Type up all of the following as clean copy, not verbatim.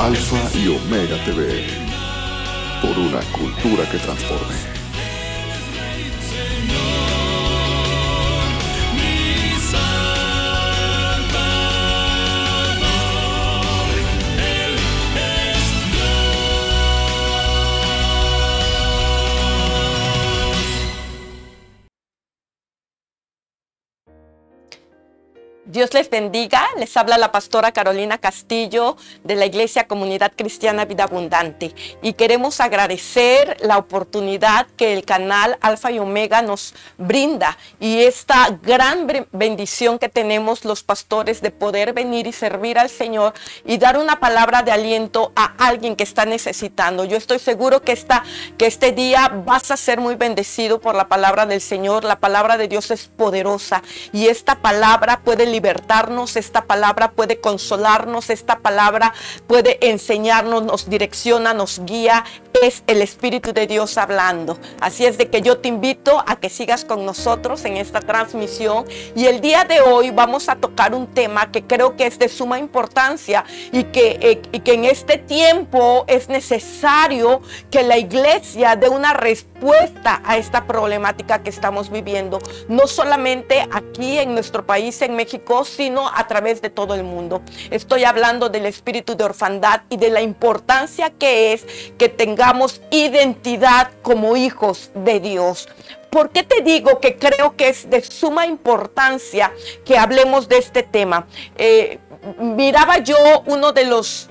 Alfa y Omega TV, por una cultura que transforme. Dios les bendiga, les habla la pastora Carolina Castillo de la Iglesia Comunidad Cristiana Vida Abundante y queremos agradecer la oportunidad que el canal Alfa y Omega nos brinda y esta gran bendición que tenemos los pastores de poder venir y servir al Señor y dar una palabra de aliento a alguien que está necesitando. Yo estoy seguro que este día vas a ser muy bendecido por la palabra del Señor. La palabra de Dios es poderosa y esta palabra puede libertarnos, esta palabra puede consolarnos, esta palabra puede enseñarnos, nos direcciona, nos guía. Es el Espíritu de Dios hablando. Así es de que yo te invito a que sigas con nosotros en esta transmisión y el día de hoy vamos a tocar un tema que creo que es de suma importancia y que en este tiempo es necesario que la iglesia dé una respuesta a esta problemática que estamos viviendo, no solamente aquí en nuestro país, en México, sino a través de todo el mundo. Estoy hablando del espíritu de orfandad y de la importancia que es que tengamos identidad como hijos de Dios. ¿Por qué te digo que creo que es de suma importancia que hablemos de este tema? Miraba yo uno de los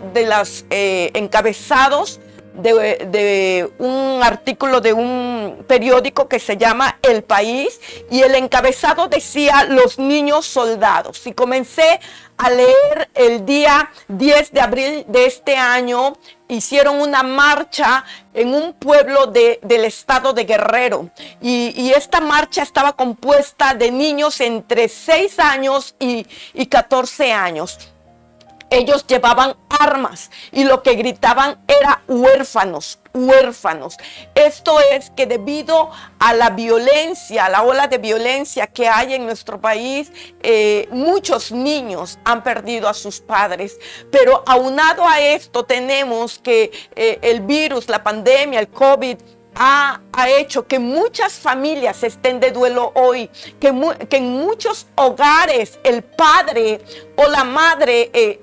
encabezados de un artículo de un periódico que se llama El País y el encabezado decía los niños soldados y comencé a leer el día 10 de abril de este año. Hicieron una marcha en un pueblo del estado de Guerrero y esta marcha estaba compuesta de niños entre 6 años y 14 años. Ellos llevaban armas y lo que gritaban era huérfanos, huérfanos. Esto es que debido a la violencia, a la ola de violencia que hay en nuestro país, muchos niños han perdido a sus padres. Pero aunado a esto tenemos que el virus, la pandemia, el COVID, ha hecho que muchas familias estén de duelo hoy, que en muchos hogares el padre o la madre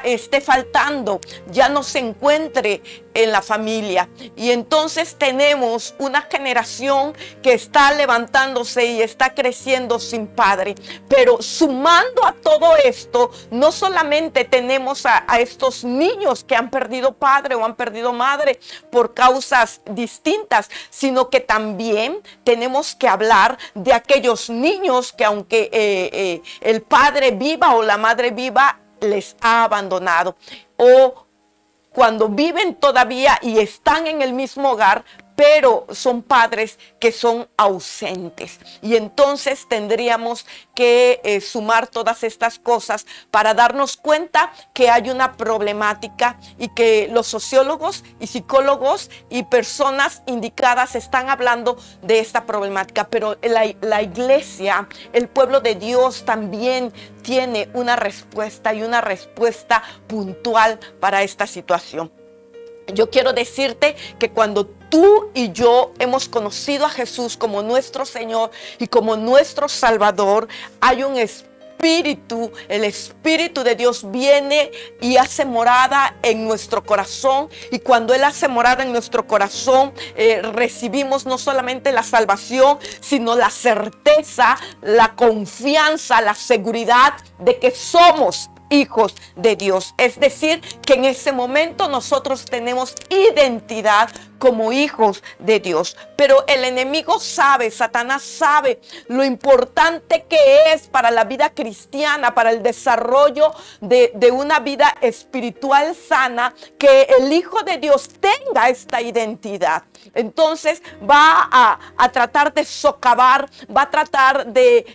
esté faltando, ya no se encuentre en la familia. Y entonces tenemos una generación que está levantándose y está creciendo sin padre. Pero sumando a todo esto, no solamente tenemos a estos niños que han perdido padre o han perdido madre por causas distintas, sino que también tenemos que hablar de aquellos niños que aunque el padre viva o la madre viva, les ha abandonado, o cuando viven todavía y están en el mismo hogar, pero son padres que son ausentes. Y entonces tendríamos que sumar todas estas cosas para darnos cuenta que hay una problemática y que los sociólogos y psicólogos y personas indicadas están hablando de esta problemática. Pero la iglesia, el pueblo de Dios también tiene una respuesta y una respuesta puntual para esta situación. Yo quiero decirte que cuando tú y yo hemos conocido a Jesús como nuestro Señor y como nuestro Salvador, hay un espíritu, el Espíritu de Dios viene y hace morada en nuestro corazón, y cuando Él hace morada en nuestro corazón, recibimos no solamente la salvación, sino la certeza, la confianza, la seguridad de que somos hijos de Dios. Es decir, que en ese momento nosotros tenemos identidad como hijos de Dios. Pero el enemigo sabe, Satanás sabe lo importante que es para la vida cristiana, para el desarrollo de una vida espiritual sana, que el Hijo de Dios tenga esta identidad. Entonces va a tratar de socavar, va a tratar de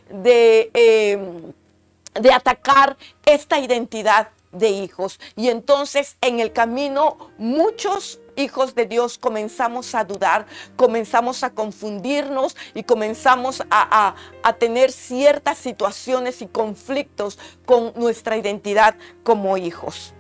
atacar esta identidad de hijos. Y entonces en el camino muchos hijos de Dios comenzamos a dudar, comenzamos a confundirnos y comenzamos a tener ciertas situaciones y conflictos con nuestra identidad como hijos.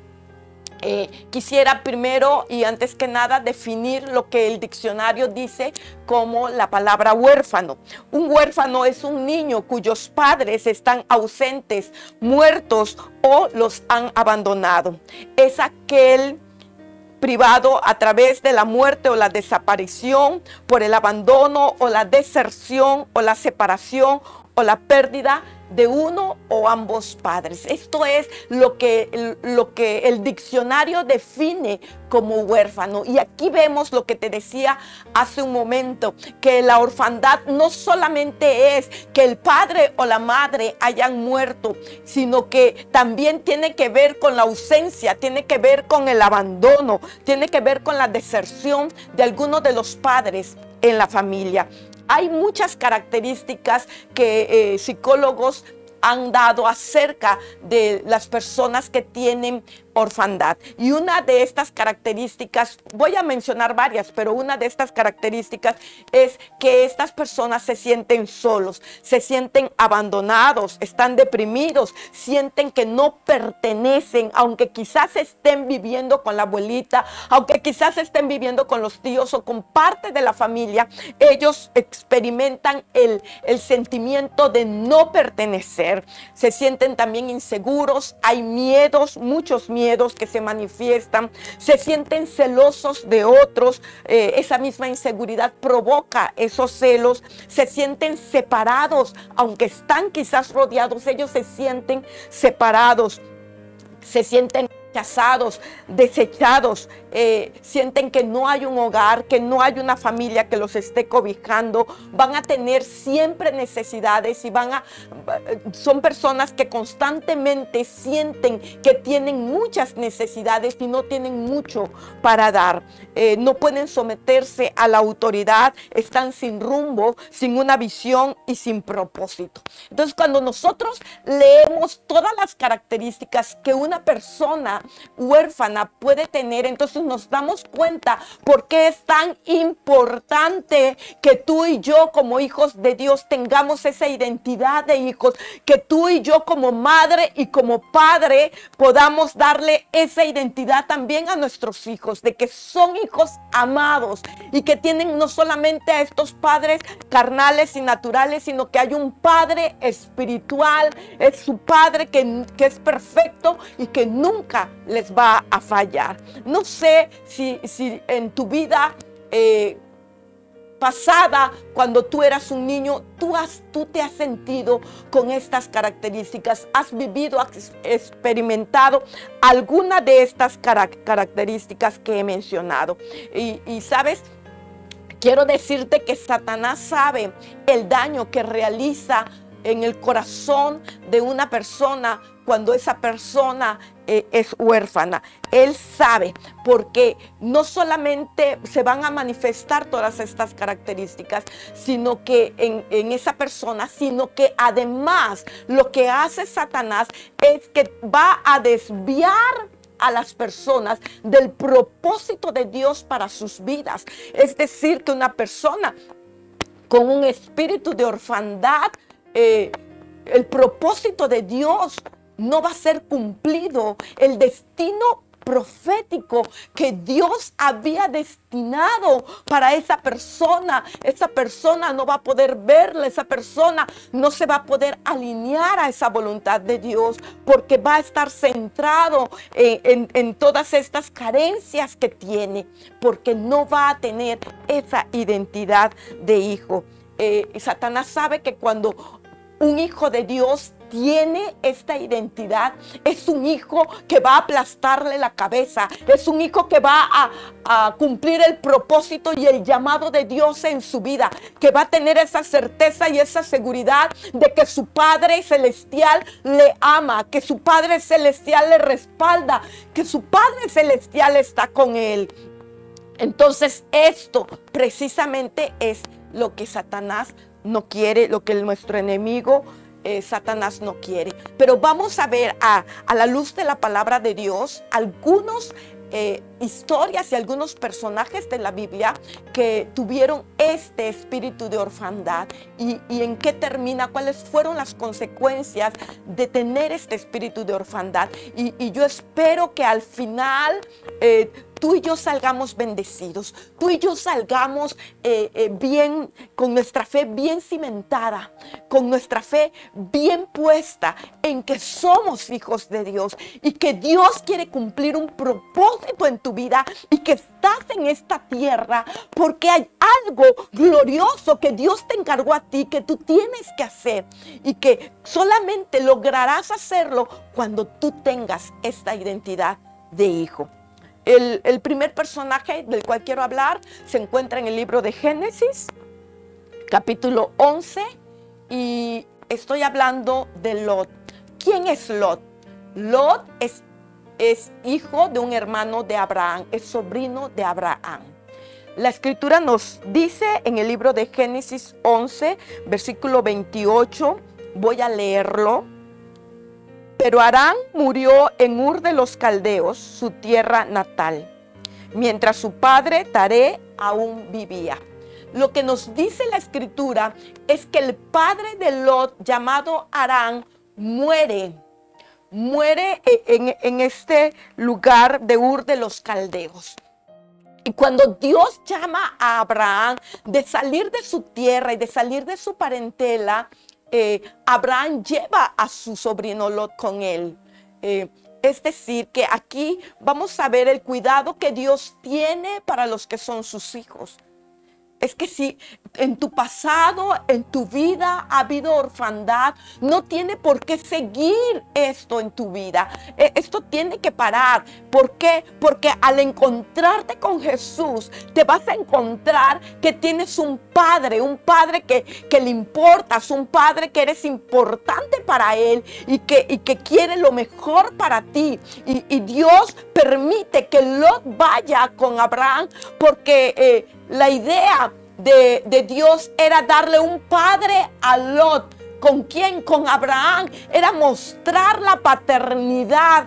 Quisiera primero y antes que nada definir lo que el diccionario dice como la palabra huérfano. Un huérfano es un niño cuyos padres están ausentes, muertos o los han abandonado. Es aquel privado a través de la muerte o la desaparición, por el abandono o la deserción o la separación o la pérdida de uno o ambos padres. Esto es lo que el diccionario define como huérfano. Y aquí vemos lo que te decía hace un momento, que la orfandad no solamente es que el padre o la madre hayan muerto, sino que también tiene que ver con la ausencia, tiene que ver con el abandono, tiene que ver con la deserción de alguno de los padres en la familia. Hay muchas características que psicólogos han dado acerca de las personas que tienen orfandad. Y una de estas características, voy a mencionar varias, pero una de estas características es que estas personas se sienten solos, se sienten abandonados, están deprimidos, sienten que no pertenecen, aunque quizás estén viviendo con la abuelita, aunque quizás estén viviendo con los tíos o con parte de la familia, ellos experimentan el sentimiento de no pertenecer. Se sienten también inseguros, hay miedos, muchos miedos que se manifiestan, se sienten celosos de otros, esa misma inseguridad provoca esos celos, se sienten separados, aunque están quizás rodeados, ellos se sienten separados, se sienten rechazados, desechados, sienten que no hay un hogar, que no hay una familia que los esté cobijando, van a tener siempre necesidades y son personas que constantemente sienten que tienen muchas necesidades y no tienen mucho para dar. No pueden someterse a la autoridad, están sin rumbo, sin una visión y sin propósito. Entonces, cuando nosotros leemos todas las características que una persona huérfana puede tener, entonces nos damos cuenta por qué es tan importante que tú y yo como hijos de Dios tengamos esa identidad de hijos, que tú y yo como madre y como padre podamos darle esa identidad también a nuestros hijos, de que son hijos amados y que tienen no solamente a estos padres carnales y naturales, sino que hay un padre espiritual, es su padre que es perfecto y que nunca les va a fallar. No sé si en tu vida pasada, cuando tú eras un niño, tú te has sentido con estas características, has vivido, has experimentado alguna de estas características que he mencionado. Y sabes, quiero decirte que Satanás sabe el daño que realiza en el corazón de una persona cuando esa persona es huérfana. Él sabe, porque no solamente se van a manifestar todas estas características, sino que en esa persona, sino que además lo que hace Satanás es que va a desviar a las personas del propósito de Dios para sus vidas. Es decir, que una persona con un espíritu de orfandad, el propósito de Dios no va a ser cumplido. El destino profético que Dios había destinado para esa persona no va a poder verla, esa persona no se va a poder alinear a esa voluntad de Dios, porque va a estar centrado en todas estas carencias que tiene, porque no va a tener esa identidad de hijo. Satanás sabe que cuando un hijo de Dios tiene esta identidad, es un hijo que va a aplastarle la cabeza, es un hijo que va a cumplir el propósito y el llamado de Dios en su vida, que va a tener esa certeza y esa seguridad de que su Padre Celestial le ama, que su Padre Celestial le respalda, que su Padre Celestial está con él. Entonces esto precisamente es lo que Satanás no quiere, lo que nuestro enemigo Satanás no quiere. Pero vamos a ver a la luz de la palabra de Dios algunos historias y algunos personajes de la Biblia que tuvieron este espíritu de orfandad y en qué termina, cuáles fueron las consecuencias de tener este espíritu de orfandad. Y yo espero que al final tú y yo salgamos bendecidos, tú y yo salgamos bien, con nuestra fe bien cimentada, con nuestra fe bien puesta en que somos hijos de Dios y que Dios quiere cumplir un propósito en tu vida y que estás en esta tierra porque hay algo glorioso que Dios te encargó a ti, que tú tienes que hacer y que solamente lograrás hacerlo cuando tú tengas esta identidad de hijo. El primer personaje del cual quiero hablar se encuentra en el libro de Génesis, capítulo 11, y estoy hablando de Lot. ¿Quién es Lot? Lot es hijo de un hermano de Abraham, es sobrino de Abraham. La escritura nos dice en el libro de Génesis 11, versículo 28, voy a leerlo. Pero Harán murió en Ur de los Caldeos, su tierra natal, mientras su padre Taré aún vivía. Lo que nos dice la escritura es que el padre de Lot, llamado Harán, muere en este lugar de Ur de los Caldeos. Y cuando Dios llama a Abraham de salir de su tierra y de salir de su parentela, Abraham lleva a su sobrino Lot con él. Es decir, que aquí vamos a ver el cuidado que Dios tiene para los que son sus hijos. Es que si en tu pasado, en tu vida ha habido orfandad, no tiene por qué seguir esto en tu vida. Esto tiene que parar. ¿Por qué? Porque al encontrarte con Jesús, te vas a encontrar que tienes un padre que le importas, un padre que eres importante para él y que quiere lo mejor para ti. Y Dios permite que Lot vaya con Abraham porque la idea de Dios era darle un padre a Lot. ¿Con quién? Con Abraham. Era mostrar la paternidad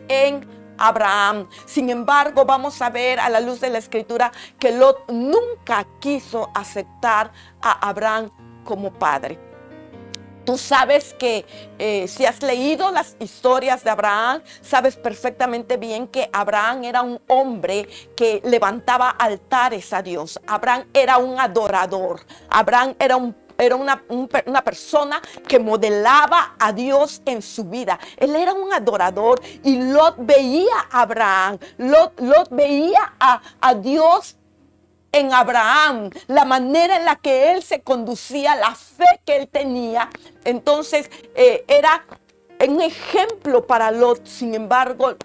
en Abraham. Sin embargo, vamos a ver a la luz de la escritura que Lot nunca quiso aceptar a Abraham como padre. Tú sabes que si has leído las historias de Abraham, sabes perfectamente bien que Abraham era un hombre que levantaba altares a Dios. Abraham era un adorador. Abraham era una persona que modelaba a Dios en su vida. Él era un adorador y Lot veía a Abraham. Lot veía a Dios en Abraham, la manera en la que él se conducía, la fe que él tenía. Entonces era un ejemplo para Lot. Sin embargo,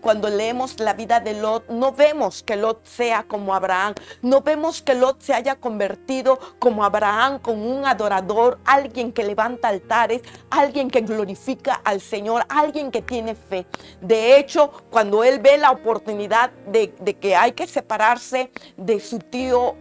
cuando leemos la vida de Lot, no vemos que Lot sea como Abraham. No vemos que Lot se haya convertido como Abraham, como un adorador, alguien que levanta altares, alguien que glorifica al Señor, alguien que tiene fe. De hecho, cuando él ve la oportunidad de que hay que separarse de su tío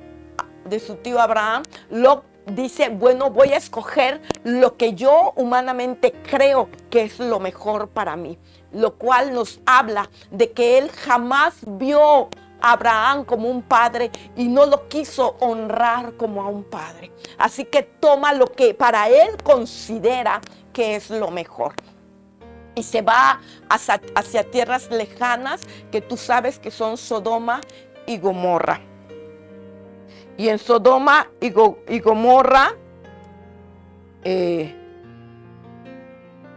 Abraham, Lot dice, bueno, voy a escoger lo que yo humanamente creo que es lo mejor para mí. Lo cual nos habla de que él jamás vio a Abraham como un padre y no lo quiso honrar como a un padre. Así que toma lo que para él considera que es lo mejor. Y se va hacia tierras lejanas que tú sabes que son Sodoma y Gomorra. Y en Sodoma y Gomorra,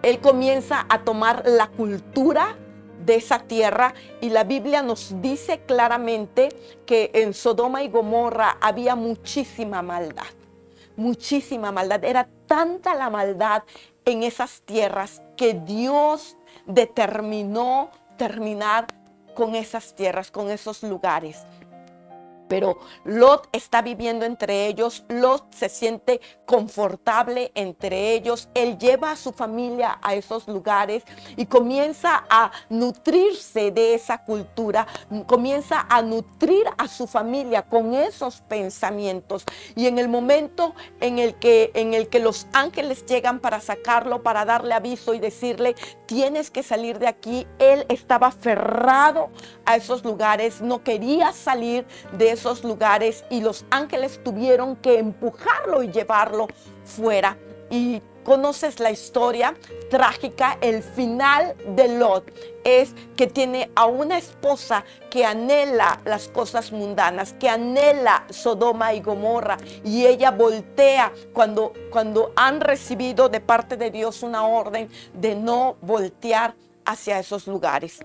él comienza a tomar la cultura de esa tierra y la Biblia nos dice claramente que en Sodoma y Gomorra había muchísima maldad. Muchísima maldad. Era tanta la maldad en esas tierras que Dios determinó terminar con esas tierras, con esos lugares. Pero Lot está viviendo entre ellos, Lot se siente confortable entre ellos, él lleva a su familia a esos lugares y comienza a nutrirse de esa cultura, comienza a nutrir a su familia con esos pensamientos. Y en el momento en el que los ángeles llegan para sacarlo, para darle aviso y decirle, tienes que salir de aquí, él estaba aferrado a esos lugares, no quería salir de esos lugares y los ángeles tuvieron que empujarlo y llevarlo fuera. Y conoces la historia trágica, el final de Lot es que tiene a una esposa que anhela las cosas mundanas, que anhela Sodoma y Gomorra, y ella voltea cuando han recibido de parte de Dios una orden de no voltear hacia esos lugares.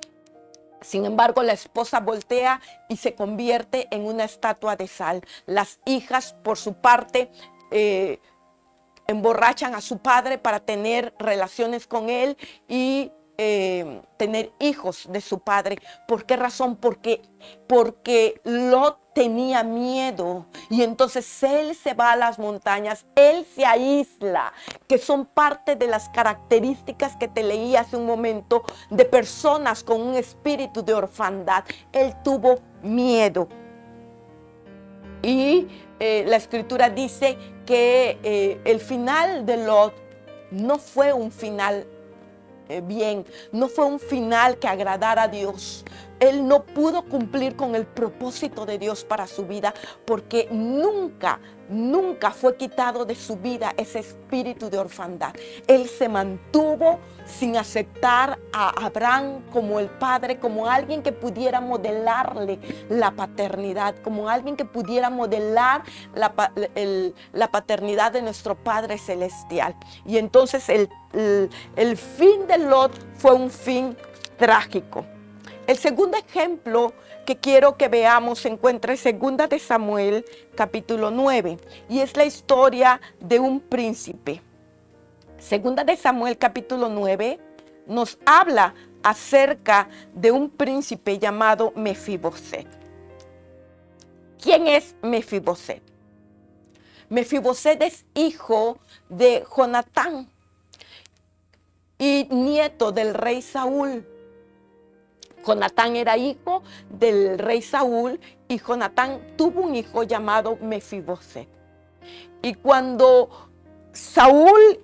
Sin embargo, la esposa voltea y se convierte en una estatua de sal. Las hijas, por su parte, emborrachan a su padre para tener relaciones con él y tener hijos de su padre. ¿Por qué razón? Porque Lot tenía miedo y entonces él se va a las montañas, él se aísla, que son parte de las características que te leí hace un momento de personas con un espíritu de orfandad. Él tuvo miedo. Y la escritura dice que el final de Lot no fue un final bien, no fue un final que agradara a Dios. Él no pudo cumplir con el propósito de Dios para su vida porque nunca fue quitado de su vida ese espíritu de orfandad. Él se mantuvo sin aceptar a Abraham como el padre, como alguien que pudiera modelarle la paternidad, como alguien que pudiera modelar la paternidad de nuestro Padre Celestial. Y entonces el fin de Lot fue un fin trágico. El segundo ejemplo que quiero que veamos se encuentra en 2 de Samuel, capítulo 9, y es la historia de un príncipe. 2 de Samuel, capítulo 9, nos habla acerca de un príncipe llamado Mefiboset. ¿Quién es Mefiboset? Mefiboset es hijo de Jonatán y nieto del rey Saúl. Jonatán era hijo del rey Saúl y Jonatán tuvo un hijo llamado Mefiboset. Y cuando Saúl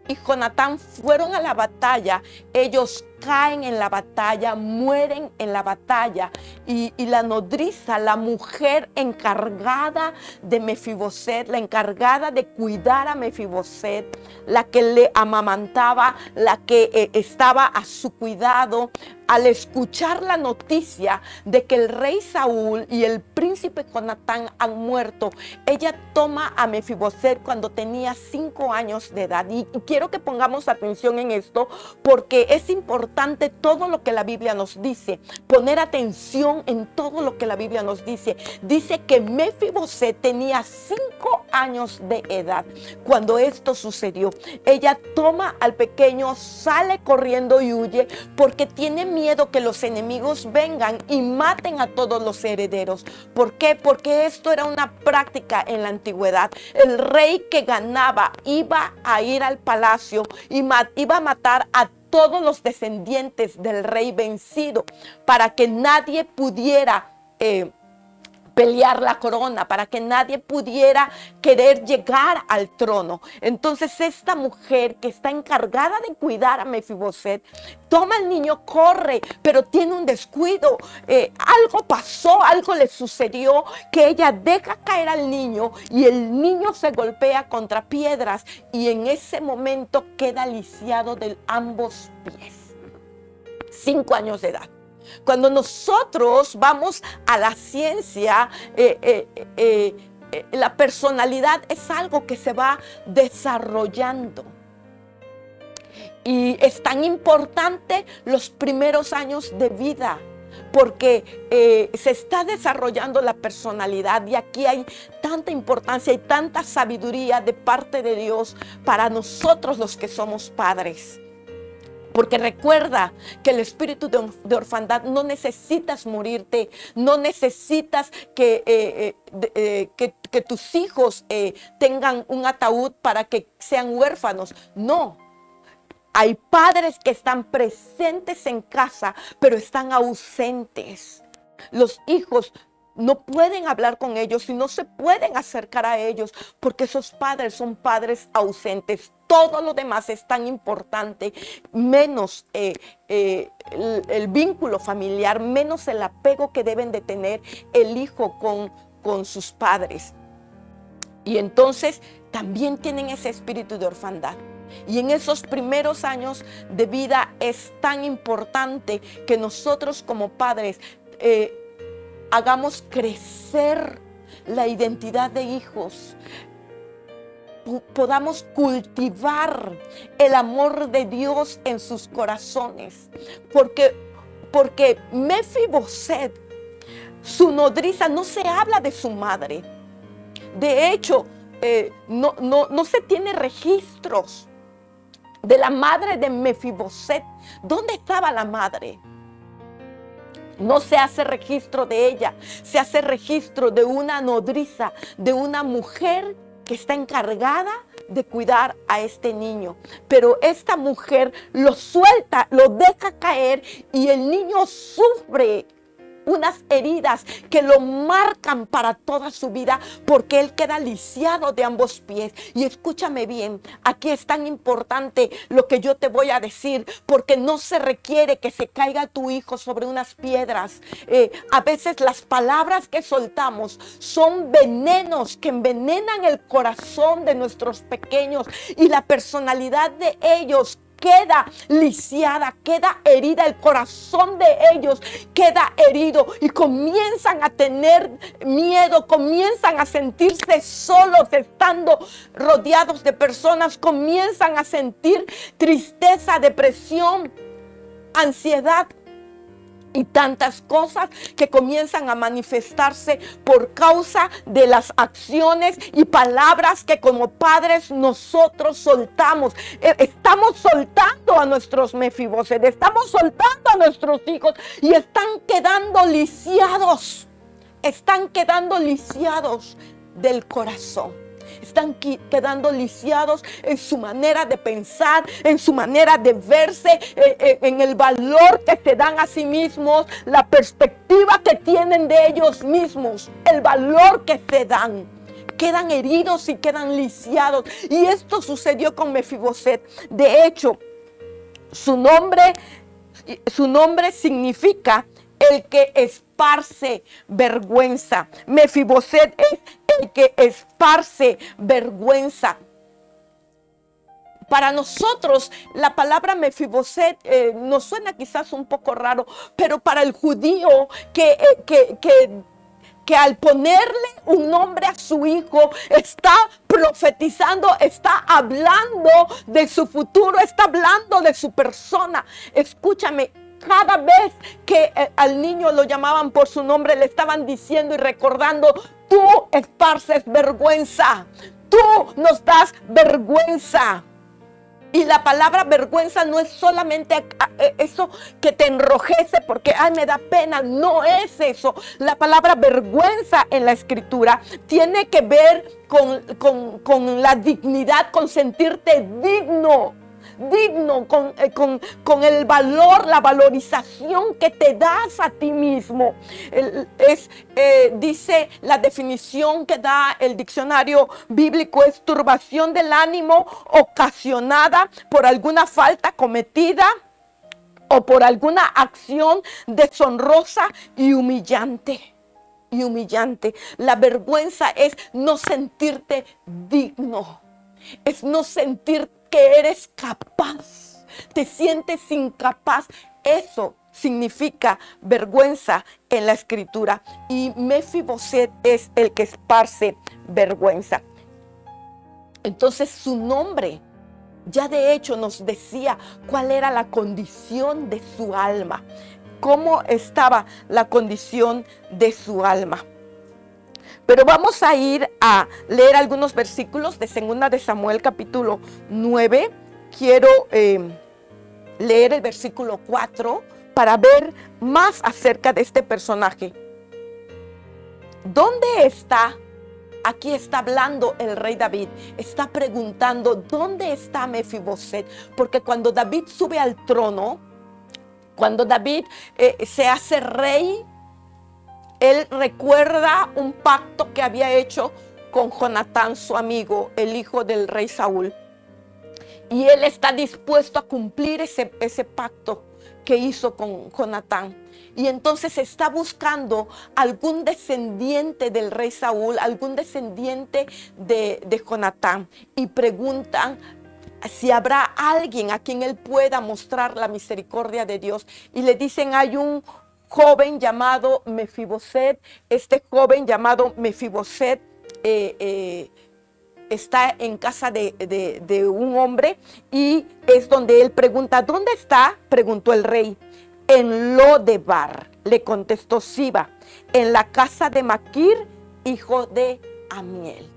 y Jonatán fueron a la batalla, ellos caen en la batalla, mueren en la batalla y la nodriza, la mujer encargada de Mefiboset, la encargada de cuidar a Mefiboset, la que le amamantaba, la que estaba a su cuidado, al escuchar la noticia de que el rey Saúl y el príncipe Jonatán han muerto, ella toma a Mefiboset cuando tenía 5 años de edad. Y quiero que pongamos atención en esto porque es importante todo lo que la Biblia nos dice, poner atención en todo lo que la Biblia nos dice. Dice que Mefiboset tenía 5 años de edad cuando esto sucedió. Ella toma al pequeño, sale corriendo y huye porque tiene miedo que los enemigos vengan y maten a todos los herederos. ¿Por qué? Porque esto era una práctica en la antigüedad. El rey que ganaba iba a ir al palacio y iba a matar a todos los descendientes del rey vencido para que nadie pudiera pelear la corona, para que nadie pudiera querer llegar al trono. Entonces esta mujer que está encargada de cuidar a Mefiboset toma al niño, corre, pero tiene un descuido. Algo pasó, algo le sucedió, que ella deja caer al niño y el niño se golpea contra piedras y en ese momento queda lisiado de ambos pies. 5 años de edad. Cuando nosotros vamos a la ciencia, la personalidad es algo que se va desarrollando. Y es tan importante los primeros años de vida, porque se está desarrollando la personalidad y aquí hay tanta importancia y tanta sabiduría de parte de Dios para nosotros los que somos padres. Porque recuerda que el espíritu de orfandad no necesitas morirte, no necesitas que tus hijos tengan un ataúd para que sean huérfanos. No. Hay padres que están presentes en casa, pero están ausentes. Los hijos no pueden hablar con ellos y no se pueden acercar a ellos porque esos padres son padres ausentes. Todo lo demás es tan importante, menos el vínculo familiar, menos el apego que deben de tener el hijo con sus padres. Y entonces también tienen ese espíritu de orfandad. Y en esos primeros años de vida es tan importante que nosotros como padres hagamos crecer la identidad de hijos, podamos cultivar el amor de Dios en sus corazones, porque Mefiboset, su nodriza, no se habla de su madre. De hecho, no se tiene registros de la madre de Mefiboset. ¿Dónde estaba la madre? No se hace registro de ella, se hace registro de una nodriza, de una mujer que está encargada de cuidar a este niño. Pero esta mujer lo suelta, lo deja caer y el niño sufre unas heridas que lo marcan para toda su vida porque él queda lisiado de ambos pies. Y escúchame bien, aquí es tan importante lo que yo te voy a decir, porque no se requiere que se caiga tu hijo sobre unas piedras. A veces las palabras que soltamos son venenos que envenenan el corazón de nuestros pequeños y la personalidad de ellos queda lisiada, queda herida, el corazón de ellos queda herido y comienzan a tener miedo, comienzan a sentirse solos estando rodeados de personas, comienzan a sentir tristeza, depresión, ansiedad y tantas cosas que comienzan a manifestarse por causa de las acciones y palabras que como padres nosotros soltamos. Estamos soltando a nuestros Mefiboset, estamos soltando a nuestros hijos y están quedando lisiados del corazón. Están quedando lisiados en su manera de pensar, en su manera de verse, en el valor que se dan a sí mismos, la perspectiva que tienen de ellos mismos, el valor que se dan. Quedan heridos y quedan lisiados. Y esto sucedió con Mefiboset. De hecho, su nombre significa el que esparce vergüenza. Mefiboset es el que esparce vergüenza. Para nosotros la palabra Mefiboset nos suena quizás un poco raro, pero para el judío que al ponerle un nombre a su hijo está profetizando, está hablando de su futuro, está hablando de su persona. Escúchame. Cada vez que al niño lo llamaban por su nombre, le estaban diciendo y recordando: tú esparces vergüenza, tú nos das vergüenza. Y la palabra vergüenza no es solamente eso que te enrojece porque ay, me da pena. No es eso. La palabra vergüenza en la escritura tiene que ver con la dignidad, con sentirte digno, con el valor, la valorización que te das a ti mismo. Dice la definición que da el diccionario bíblico: es turbación del ánimo ocasionada por alguna falta cometida o por alguna acción deshonrosa y humillante. La vergüenza es no sentirte digno, es no sentir que eres capaz, te sientes incapaz. Eso significa vergüenza en la escritura. Y Mefiboset es el que esparce vergüenza. Entonces su nombre ya de hecho nos decía cuál era la condición de su alma, cómo estaba la condición de su alma. Pero vamos a ir a leer algunos versículos de 2 de Samuel capítulo 9. Quiero leer el versículo 4 para ver más acerca de este personaje. ¿Dónde está? Aquí está hablando el rey David. Está preguntando, ¿dónde está Mefiboset? Porque cuando David sube al trono, cuando David se hace rey, él recuerda un pacto que había hecho con Jonatán, su amigo, el hijo del rey Saúl. Y él está dispuesto a cumplir ese pacto que hizo con Jonatán. Y entonces está buscando algún descendiente del rey Saúl, algún descendiente de Jonatán. Y preguntan si habrá alguien a quien él pueda mostrar la misericordia de Dios. Y le dicen, hay un joven llamado Mefiboset. Este joven llamado Mefiboset está en casa de un hombre, y es donde él pregunta, ¿dónde está? Preguntó el rey. En Lodebar, le contestó Siba, en la casa de Maquir, hijo de Amiel.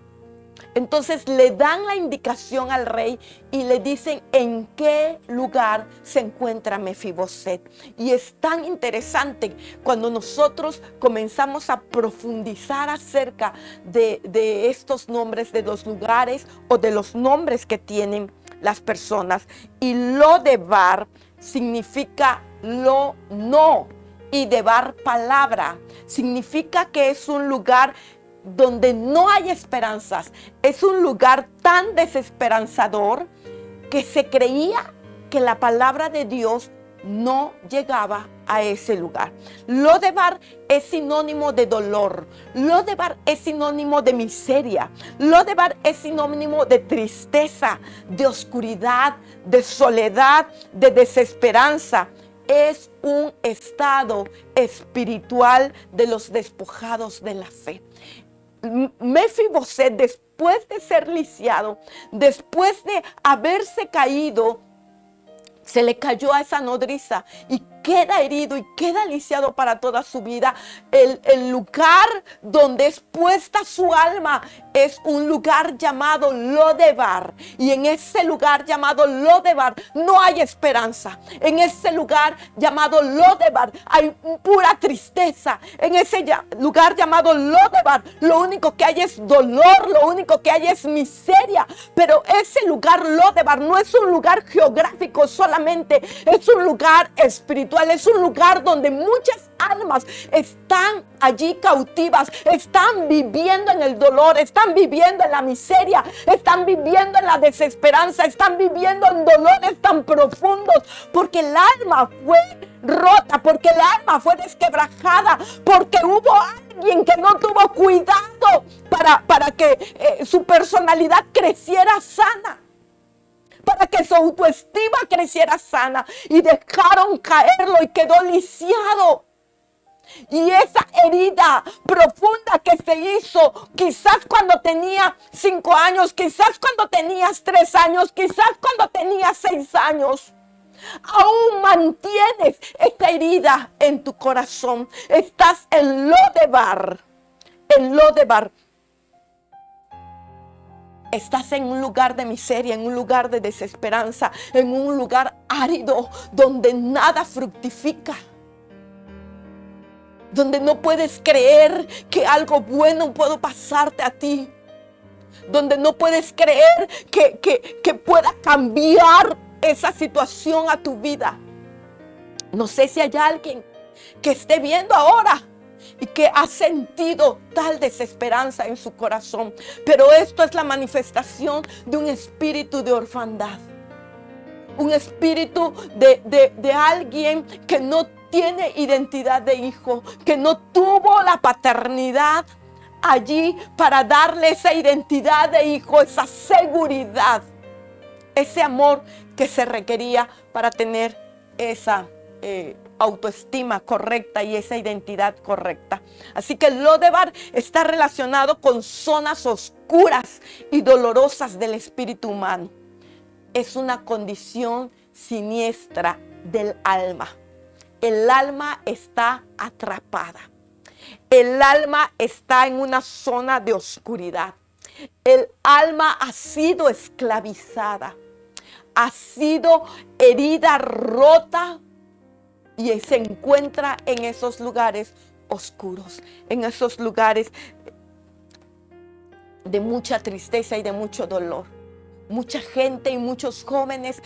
Entonces le dan la indicación al rey y le dicen en qué lugar se encuentra Mefiboset. Y es tan interesante cuando nosotros comenzamos a profundizar acerca de estos nombres, de los lugares o de los nombres que tienen las personas. Y Lodebar significa lo no, y debar palabra. Significa que es un lugar donde no hay esperanzas. Es un lugar tan desesperanzador que se creía que la palabra de Dios no llegaba a ese lugar. Lodebar es sinónimo de dolor. Lodebar es sinónimo de miseria. Lodebar es sinónimo de tristeza, de oscuridad, de soledad, de desesperanza. Es un estado espiritual de los despojados de la fe. Mefiboset, después de ser lisiado, después de haberse caído, se le cayó a esa nodriza y queda herido y queda lisiado para toda su vida. El lugar donde es puesta su alma es un lugar llamado Lodebar. Y en ese lugar llamado Lodebar no hay esperanza. En ese lugar llamado Lodebar hay pura tristeza. En ese lugar llamado Lodebar lo único que hay es dolor, lo único que hay es miseria. Pero ese lugar Lodebar no es un lugar geográfico solamente, es un lugar espiritual. Es un lugar donde muchas almas están allí cautivas, están viviendo en el dolor, están viviendo en la miseria, están viviendo en la desesperanza, están viviendo en dolores tan profundos, porque el alma fue rota, porque el alma fue desquebrajada, porque hubo alguien que no tuvo cuidado para que su personalidad creciera sana, para que su autoestima creciera sana, y dejaron caerlo y quedó lisiado. Y esa herida profunda que se hizo, quizás cuando tenía 5 años, quizás cuando tenías 3 años, quizás cuando tenías 6 años, aún mantienes esta herida en tu corazón. Estás en Lodebar, en Lodebar. Estás en un lugar de miseria, en un lugar de desesperanza, en un lugar árido donde nada fructifica, donde no puedes creer que algo bueno pueda pasarte a ti, donde no puedes creer que pueda cambiar esa situación a tu vida. No sé si hay alguien que esté viendo ahora y que ha sentido tal desesperanza en su corazón. Pero esto es la manifestación de un espíritu de orfandad. Un espíritu de alguien que no tiene identidad de hijo, que no tuvo la paternidad allí para darle esa identidad de hijo, esa seguridad, ese amor que se requería para tener esa autoestima correcta y esa identidad correcta. Así que Lodebar está relacionado con zonas oscuras y dolorosas del espíritu humano. Es una condición siniestra del alma. El alma está atrapada. El alma está en una zona de oscuridad. El alma ha sido esclavizada. ha sido herida, rota, y se encuentra en esos lugares oscuros, en esos lugares de mucha tristeza y de mucho dolor. Mucha gente y muchos jóvenes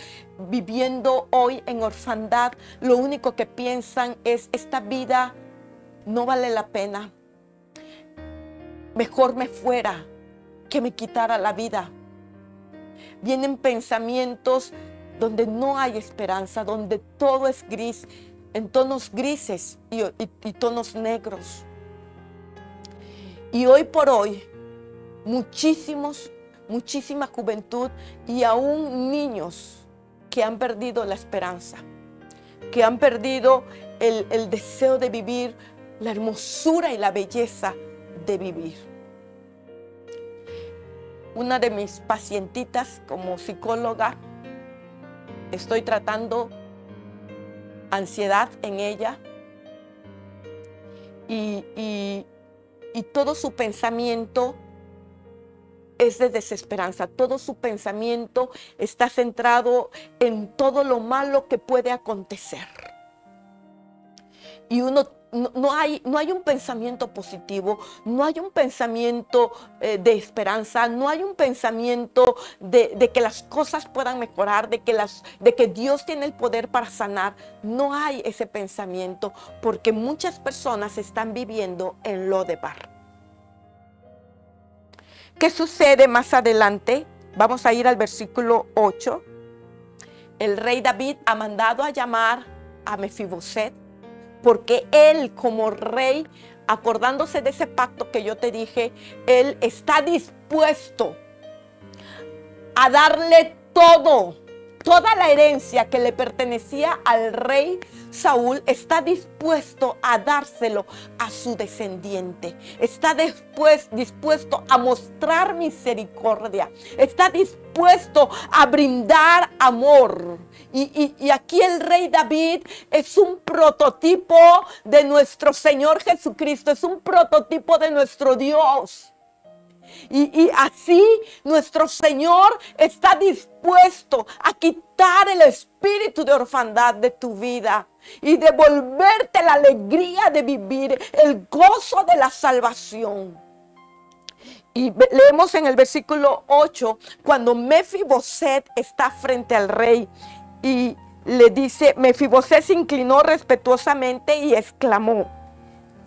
viviendo hoy en orfandad, lo único que piensan es: esta vida no vale la pena. Mejor me fuera, que me quitara la vida. Vienen pensamientos donde no hay esperanza, donde todo es gris, en tonos grises y tonos negros. Y hoy por hoy, muchísima juventud y aún niños que han perdido la esperanza, que han perdido el deseo de vivir, la hermosura y la belleza de vivir. Una de mis pacientitas, como psicóloga, estoy tratando ansiedad en ella y todo su pensamiento es de desesperanza. Todo su pensamiento está centrado en todo lo malo que puede acontecer. Y no hay un pensamiento positivo, no hay un pensamiento de esperanza, no hay un pensamiento de que las cosas puedan mejorar, de que Dios tiene el poder para sanar. No hay ese pensamiento, porque muchas personas están viviendo en Lodebar. ¿Qué sucede más adelante? Vamos a ir al versículo 8. El rey David ha mandado a llamar a Mefiboset, porque él, como rey, acordándose de ese pacto que yo te dije, él está dispuesto a darle toda la herencia que le pertenecía al rey Saúl. Está dispuesto a dárselo a su descendiente. Está dispuesto a mostrar misericordia. Está dispuesto a brindar amor. Y aquí el rey David es un prototipo de nuestro Señor Jesucristo. Es un prototipo de nuestro Dios. Y así nuestro Señor está dispuesto a quitar el espíritu de orfandad de tu vida y devolverte la alegría de vivir, el gozo de la salvación. Y leemos en el versículo 8, cuando Mefiboset está frente al rey y le dice, Mefiboset se inclinó respetuosamente y exclamó: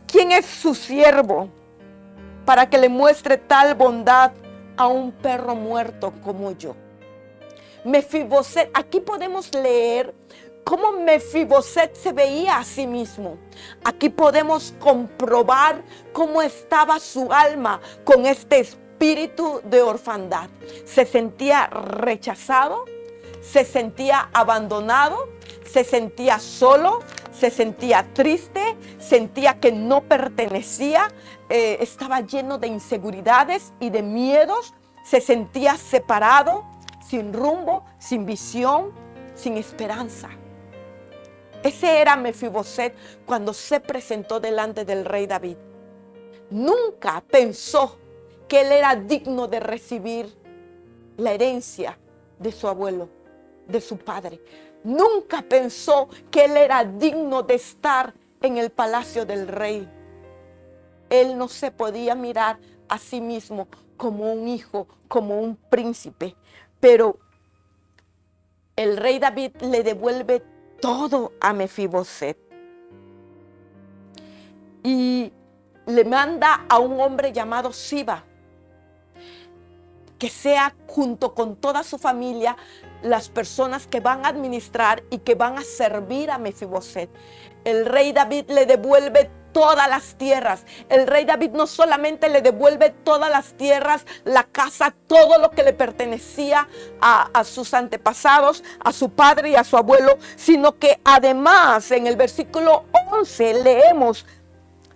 ¿quién es su siervo para que le muestre tal bondad a un perro muerto como yo? Mefiboset, aquí podemos leer cómo Mefiboset se veía a sí mismo. Aquí podemos comprobar cómo estaba su alma con este espíritu de orfandad. Se sentía rechazado, se sentía abandonado, se sentía solo, se sentía triste, sentía que no pertenecía, estaba lleno de inseguridades y de miedos, se sentía separado, sin rumbo, sin visión, sin esperanza. Ese era Mefiboset cuando se presentó delante del rey David. Nunca pensó que él era digno de recibir la herencia de su abuelo, de su padre. Nunca pensó que él era digno de estar en el palacio del rey. Él no se podía mirar a sí mismo como un hijo, como un príncipe. Pero el rey David le devuelve todo a Mefiboset. Y le manda a un hombre llamado Siba, que sea junto con toda su familia las personas que van a administrar y que van a servir a Mefiboset. El rey David le devuelve todas las tierras. El rey David no solamente le devuelve todas las tierras, la casa, todo lo que le pertenecía a sus antepasados, a su padre y a su abuelo, sino que además en el versículo 11 leemos: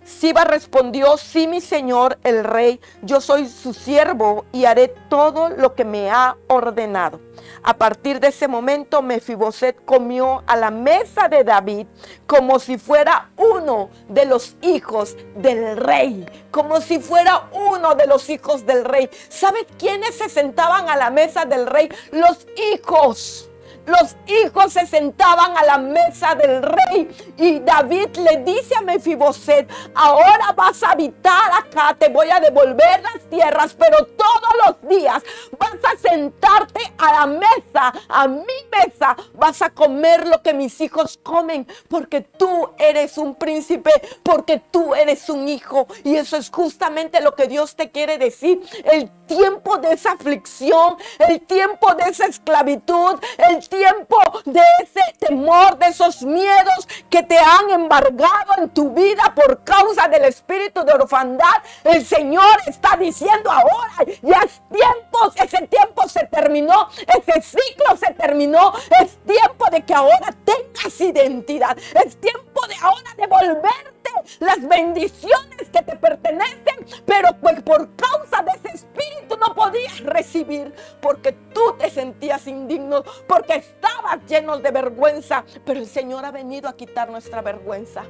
Siba respondió: sí, mi señor el rey, yo soy su siervo y haré todo lo que me ha ordenado. A partir de ese momento, Mefiboset comió a la mesa de David como si fuera uno de los hijos del rey. Como si fuera uno de los hijos del rey. ¿Sabes quiénes se sentaban a la mesa del rey? Los hijos. los hijos se sentaban a la mesa del rey. Y David le dice a Mefiboset: ahora vas a habitar acá, te voy a devolver las tierras, pero todos los días vas a sentarte a la mesa, a mi mesa, vas a comer lo que mis hijos comen, porque tú eres un príncipe, porque tú eres un hijo. Y eso es justamente lo que Dios te quiere decir. El tiempo de esa aflicción, el tiempo de esa esclavitud, el tiempo de ese temor, de esos miedos que te han embargado en tu vida por causa del espíritu de orfandad, el Señor está diciendo ahora: ya es tiempo, ese tiempo se terminó, ese ciclo se terminó, es tiempo de que ahora tengas identidad, es tiempo de ahora devolverte las bendiciones que te pertenecen, pero pues por causa de ese espíritu no podías recibir, porque tú te sentías indigno, porque estabas lleno de vergüenza. Pero el Señor ha venido a quitar nuestra vergüenza.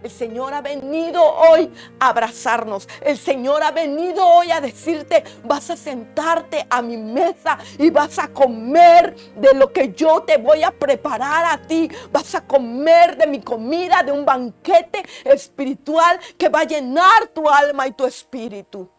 El Señor ha venido hoy a abrazarnos. El Señor ha venido hoy a decirte: vas a sentarte a mi mesa y vas a comer de lo que yo te voy a preparar a ti. Vas a comer de mi comida, de un banquete espiritual que va a llenar tu alma y tu espíritu.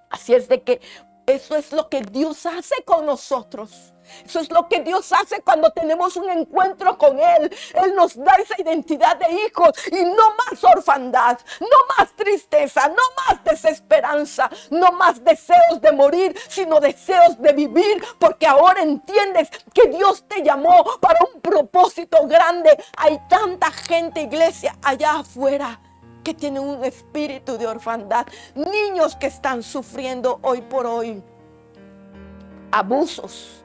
Así es de que eso es lo que Dios hace con nosotros. Eso es lo que Dios hace cuando tenemos un encuentro con Él. Él nos da esa identidad de hijos y no más orfandad, no más tristeza, no más desesperanza, no más deseos de morir, sino deseos de vivir, porque ahora entiendes que Dios te llamó para un propósito grande. Hay tanta gente, iglesia, allá afuera que tiene un espíritu de orfandad, niños que están sufriendo hoy por hoy abusos,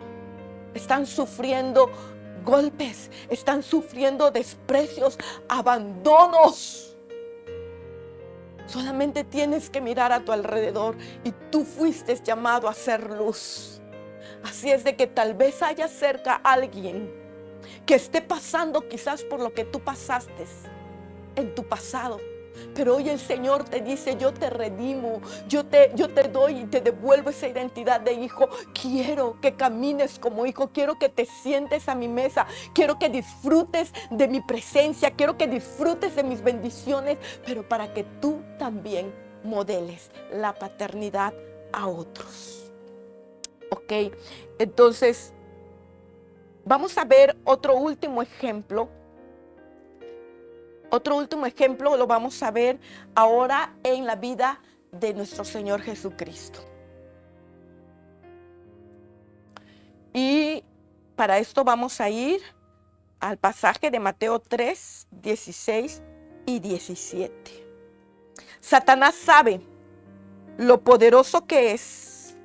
están sufriendo golpes, están sufriendo desprecios, abandonos. Solamente tienes que mirar a tu alrededor y tú fuiste llamado a ser luz. Así es de que tal vez haya cerca alguien que esté pasando quizás por lo que tú pasaste en tu pasado. Pero hoy el Señor te dice: yo te redimo, yo te doy y te devuelvo esa identidad de hijo. Quiero que camines como hijo, quiero que te sientes a mi mesa, quiero que disfrutes de mi presencia, quiero que disfrutes de mis bendiciones, pero para que tú también modeles la paternidad a otros. Ok, entonces vamos a ver otro último ejemplo. Otro último ejemplo lo vamos a ver ahora en la vida de nuestro Señor Jesucristo. Y para esto vamos a ir al pasaje de Mateo 3, 16 y 17. Satanás sabe lo poderoso que es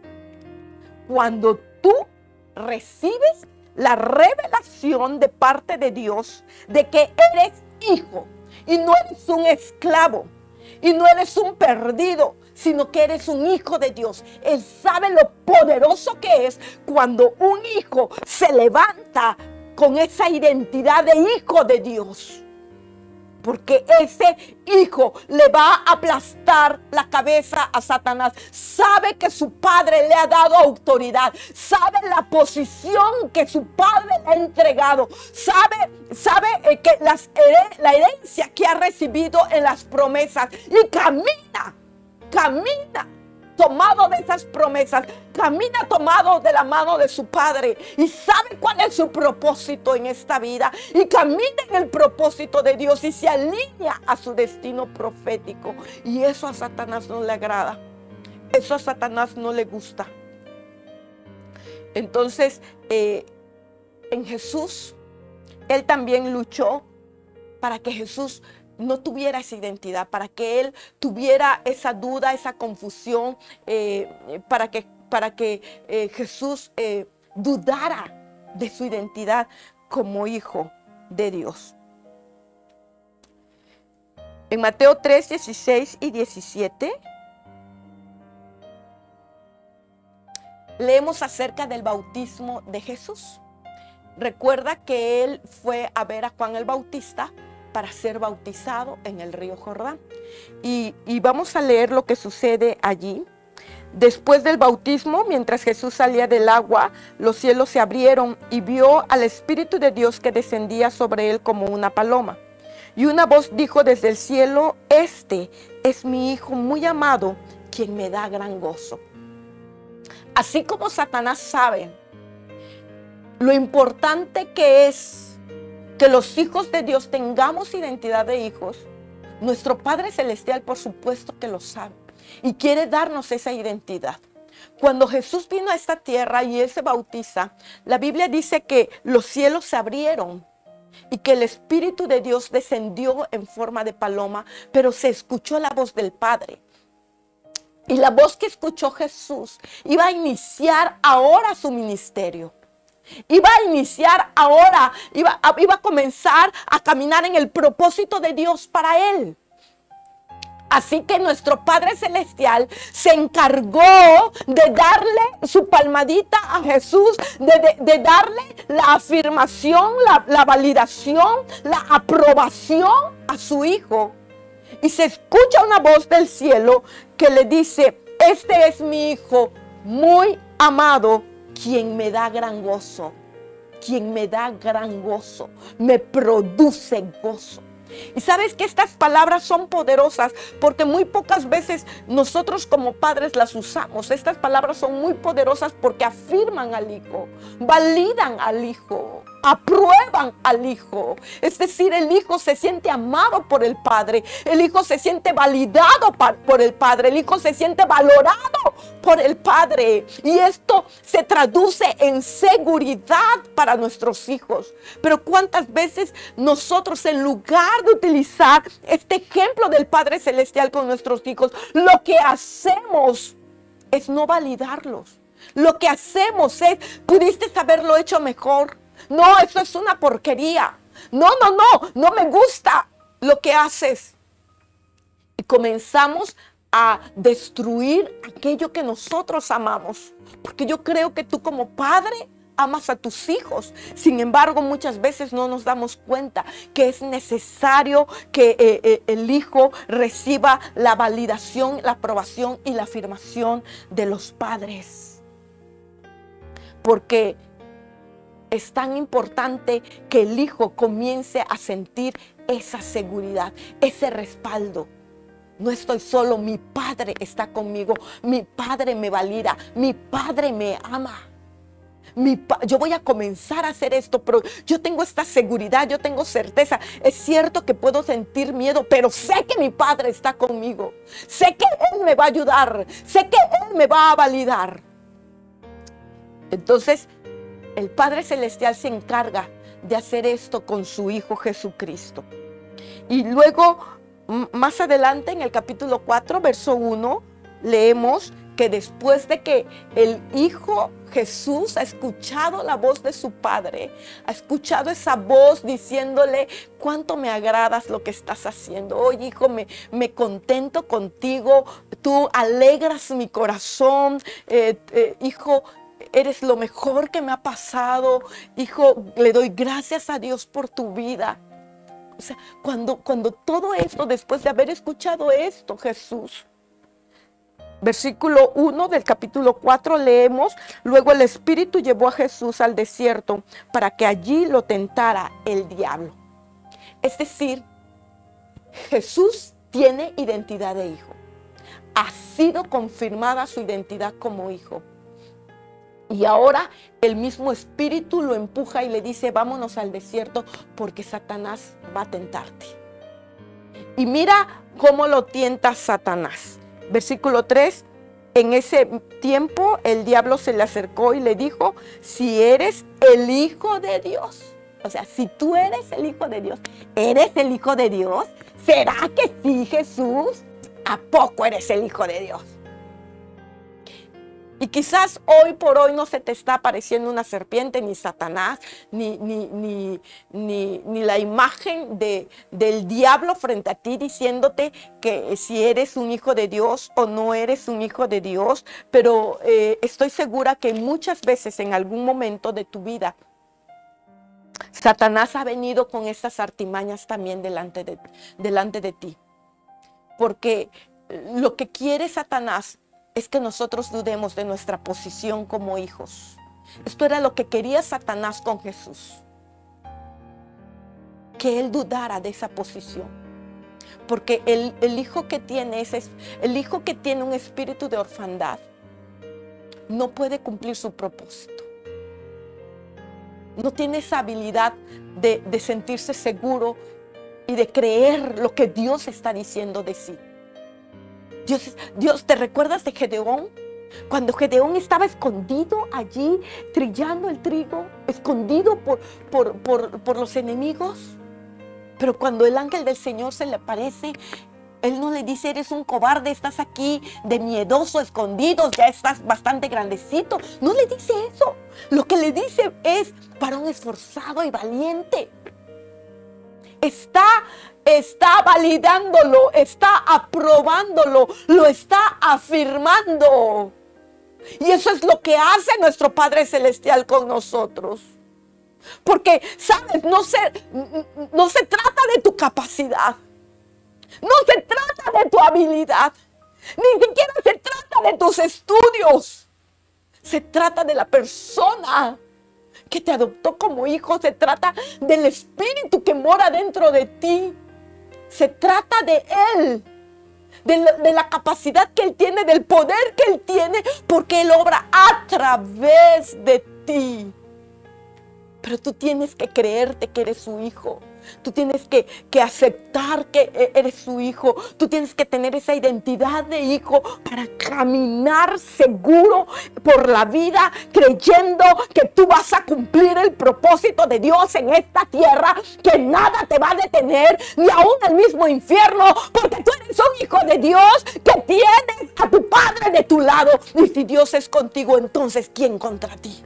cuando tú recibes la revelación de parte de Dios de que eres hijo. Y no eres un esclavo, y no eres un perdido, sino que eres un hijo de Dios. Él sabe lo poderoso que es cuando un hijo se levanta con esa identidad de hijo de Dios. Porque ese hijo le va a aplastar la cabeza a Satanás. Sabe que su padre le ha dado autoridad. Sabe la posición que su padre le ha entregado. Sabe que la herencia que ha recibido en las promesas. Y camina tomado de esas promesas, camina tomado de la mano de su padre y sabe cuál es su propósito en esta vida y camina en el propósito de Dios y se alinea a su destino profético. Y eso a Satanás no le agrada, eso a Satanás no le gusta. Entonces en Jesús, Él también luchó para que Jesús no tuviera esa identidad, para que él tuviera esa duda, esa confusión, para que Jesús dudara de su identidad como hijo de Dios. En Mateo 3, 16 y 17 leemos acerca del bautismo de Jesús. Recuerda que él fue a ver a Juan el Bautista para ser bautizado en el río Jordán. Y vamos a leer lo que sucede allí. Después del bautismo, mientras Jesús salía del agua, los cielos se abrieron y vio al Espíritu de Dios que descendía sobre él como una paloma. Y una voz dijo desde el cielo: este es mi Hijo muy amado, quien me da gran gozo. Así como Satanás sabe lo importante que es que los hijos de Dios tengamos identidad de hijos, nuestro Padre Celestial por supuesto que lo sabe y quiere darnos esa identidad. Cuando Jesús vino a esta tierra y Él se bautiza, la Biblia dice que los cielos se abrieron y que el Espíritu de Dios descendió en forma de paloma, pero se escuchó la voz del Padre. Y la voz que escuchó Jesús iba a iniciar ahora su ministerio. Iba a iniciar ahora, iba a comenzar a caminar en el propósito de Dios para él. Así que nuestro Padre Celestial se encargó de darle su palmadita a Jesús, de darle la afirmación, la validación, la aprobación a su Hijo. Y se escucha una voz del cielo que le dice: este es mi Hijo muy amado, quien me da gran gozo. Quien me da gran gozo, me produce gozo. Y sabes que estas palabras son poderosas porque muy pocas veces nosotros como padres las usamos. Estas palabras son muy poderosas porque afirman al Hijo, validan al Hijo, aprueban al Hijo. Es decir, el Hijo se siente amado por el Padre, el Hijo se siente validado por el Padre, el Hijo se siente valorado por el Padre. Y esto se traduce en seguridad para nuestros hijos. Pero ¿cuántas veces nosotros, en lugar de utilizar este ejemplo del Padre Celestial con nuestros hijos, lo que hacemos es no validarlos? Lo que hacemos es: pudiste haberlo hecho mejor. No, eso es una porquería. No me gusta lo que haces. Y comenzamos a destruir aquello que nosotros amamos. Porque yo creo que tú como padre amas a tus hijos. Sin embargo, muchas veces no nos damos cuenta que es necesario que el hijo reciba la validación, la aprobación y la afirmación de los padres. Porque es tan importante que el hijo comience a sentir esa seguridad, ese respaldo. No estoy solo, mi Padre está conmigo, mi Padre me valida, mi Padre me ama. Yo voy a comenzar a hacer esto, pero yo tengo esta seguridad, yo tengo certeza. Es cierto que puedo sentir miedo, pero sé que mi Padre está conmigo. Sé que Él me va a ayudar, sé que Él me va a validar. Entonces, el Padre Celestial se encarga de hacer esto con su Hijo Jesucristo. Y luego, más adelante, en el capítulo 4, verso 1, leemos que después de que el Hijo Jesús ha escuchado la voz de su Padre, ha escuchado esa voz diciéndole: cuánto me agradas lo que estás haciendo. Oye, hijo, me contento contigo, tú alegras mi corazón, hijo, eres lo mejor que me ha pasado. Hijo, le doy gracias a Dios por tu vida. O sea, cuando todo esto, después de haber escuchado esto, Jesús, versículo 1 del capítulo 4 leemos: luego el Espíritu llevó a Jesús al desierto para que allí lo tentara el diablo. Es decir, Jesús tiene identidad de hijo. Ha sido confirmada su identidad como hijo. Y ahora el mismo Espíritu lo empuja y le dice: vámonos al desierto porque Satanás va a tentarte. Y mira cómo lo tienta Satanás. Versículo 3, en ese tiempo el diablo se le acercó y le dijo: si eres el Hijo de Dios. O sea, si tú eres el Hijo de Dios, ¿eres el Hijo de Dios? ¿Será que sí, Jesús? ¿A poco eres el Hijo de Dios? Y quizás hoy por hoy no se te está apareciendo una serpiente, ni Satanás, ni la imagen del diablo frente a ti diciéndote que si eres un hijo de Dios o no eres un hijo de Dios. Pero estoy segura que muchas veces en algún momento de tu vida Satanás ha venido con estas artimañas también delante de ti. Porque lo que quiere Satanás es que nosotros dudemos de nuestra posición como hijos. Esto era lo que quería Satanás con Jesús, que él dudara de esa posición. Porque el hijo que tiene un espíritu de orfandad no puede cumplir su propósito. No tiene esa habilidad de sentirse seguro y de creer lo que Dios está diciendo de sí. Dios, ¿te recuerdas de Gedeón? Cuando Gedeón estaba escondido allí, trillando el trigo, escondido por los enemigos. Pero cuando el ángel del Señor se le aparece, él no le dice: eres un cobarde, estás aquí de miedoso, escondido, ya estás bastante grandecito. No le dice eso. Lo que le dice es: varón esforzado y valiente. Está validándolo, está aprobándolo, lo está afirmando. Y eso es lo que hace nuestro Padre Celestial con nosotros. Porque, ¿sabes? No se trata de tu capacidad. No se trata de tu habilidad. Ni siquiera se trata de tus estudios. Se trata de la persona que te adoptó como hijo. Se trata del espíritu que mora dentro de ti. Se trata de Él. De la capacidad que Él tiene, del poder que Él tiene, porque Él obra a través de ti. Pero tú tienes que creerte que eres su hijo. Tú tienes que aceptar que eres su hijo. Tú tienes que tener esa identidad de hijo para caminar seguro por la vida, creyendo que tú vas a cumplir el propósito de Dios en esta tierra, que nada te va a detener, ni aún el mismo infierno, porque tú eres un hijo de Dios, que tienes a tu Padre de tu lado. Y si Dios es contigo, entonces ¿quién contra ti?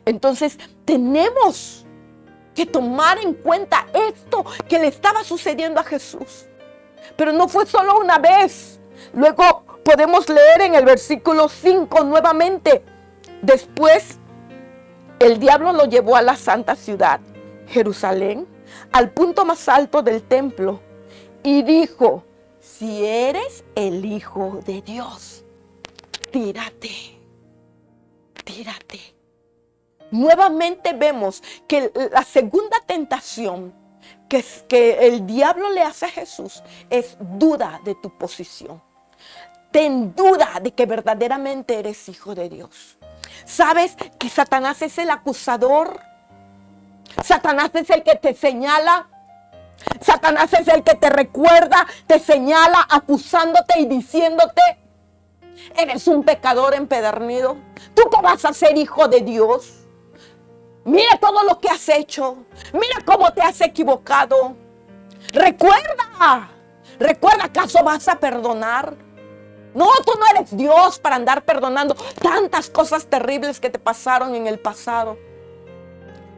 Entonces tenemos que tomar en cuenta esto que le estaba sucediendo a Jesús. Pero no fue solo una vez. Luego podemos leer en el versículo 5 nuevamente. Después el diablo lo llevó a la santa ciudad, Jerusalén, al punto más alto del templo, y dijo: si eres el Hijo de Dios, tírate. Nuevamente vemos que la segunda tentación que el diablo le hace a Jesús es: duda de tu posición. Ten duda de que verdaderamente eres hijo de Dios. ¿Sabes que Satanás es el acusador? Satanás es el que te señala. Satanás es el que te recuerda, te señala, acusándote y diciéndote: eres un pecador empedernido. ¿Tú que vas a ser hijo de Dios? Mira todo lo que has hecho. Mira cómo te has equivocado. Recuerda, ¿acaso vas a perdonar? No, tú no eres Dios para andar perdonando tantas cosas terribles que te pasaron en el pasado.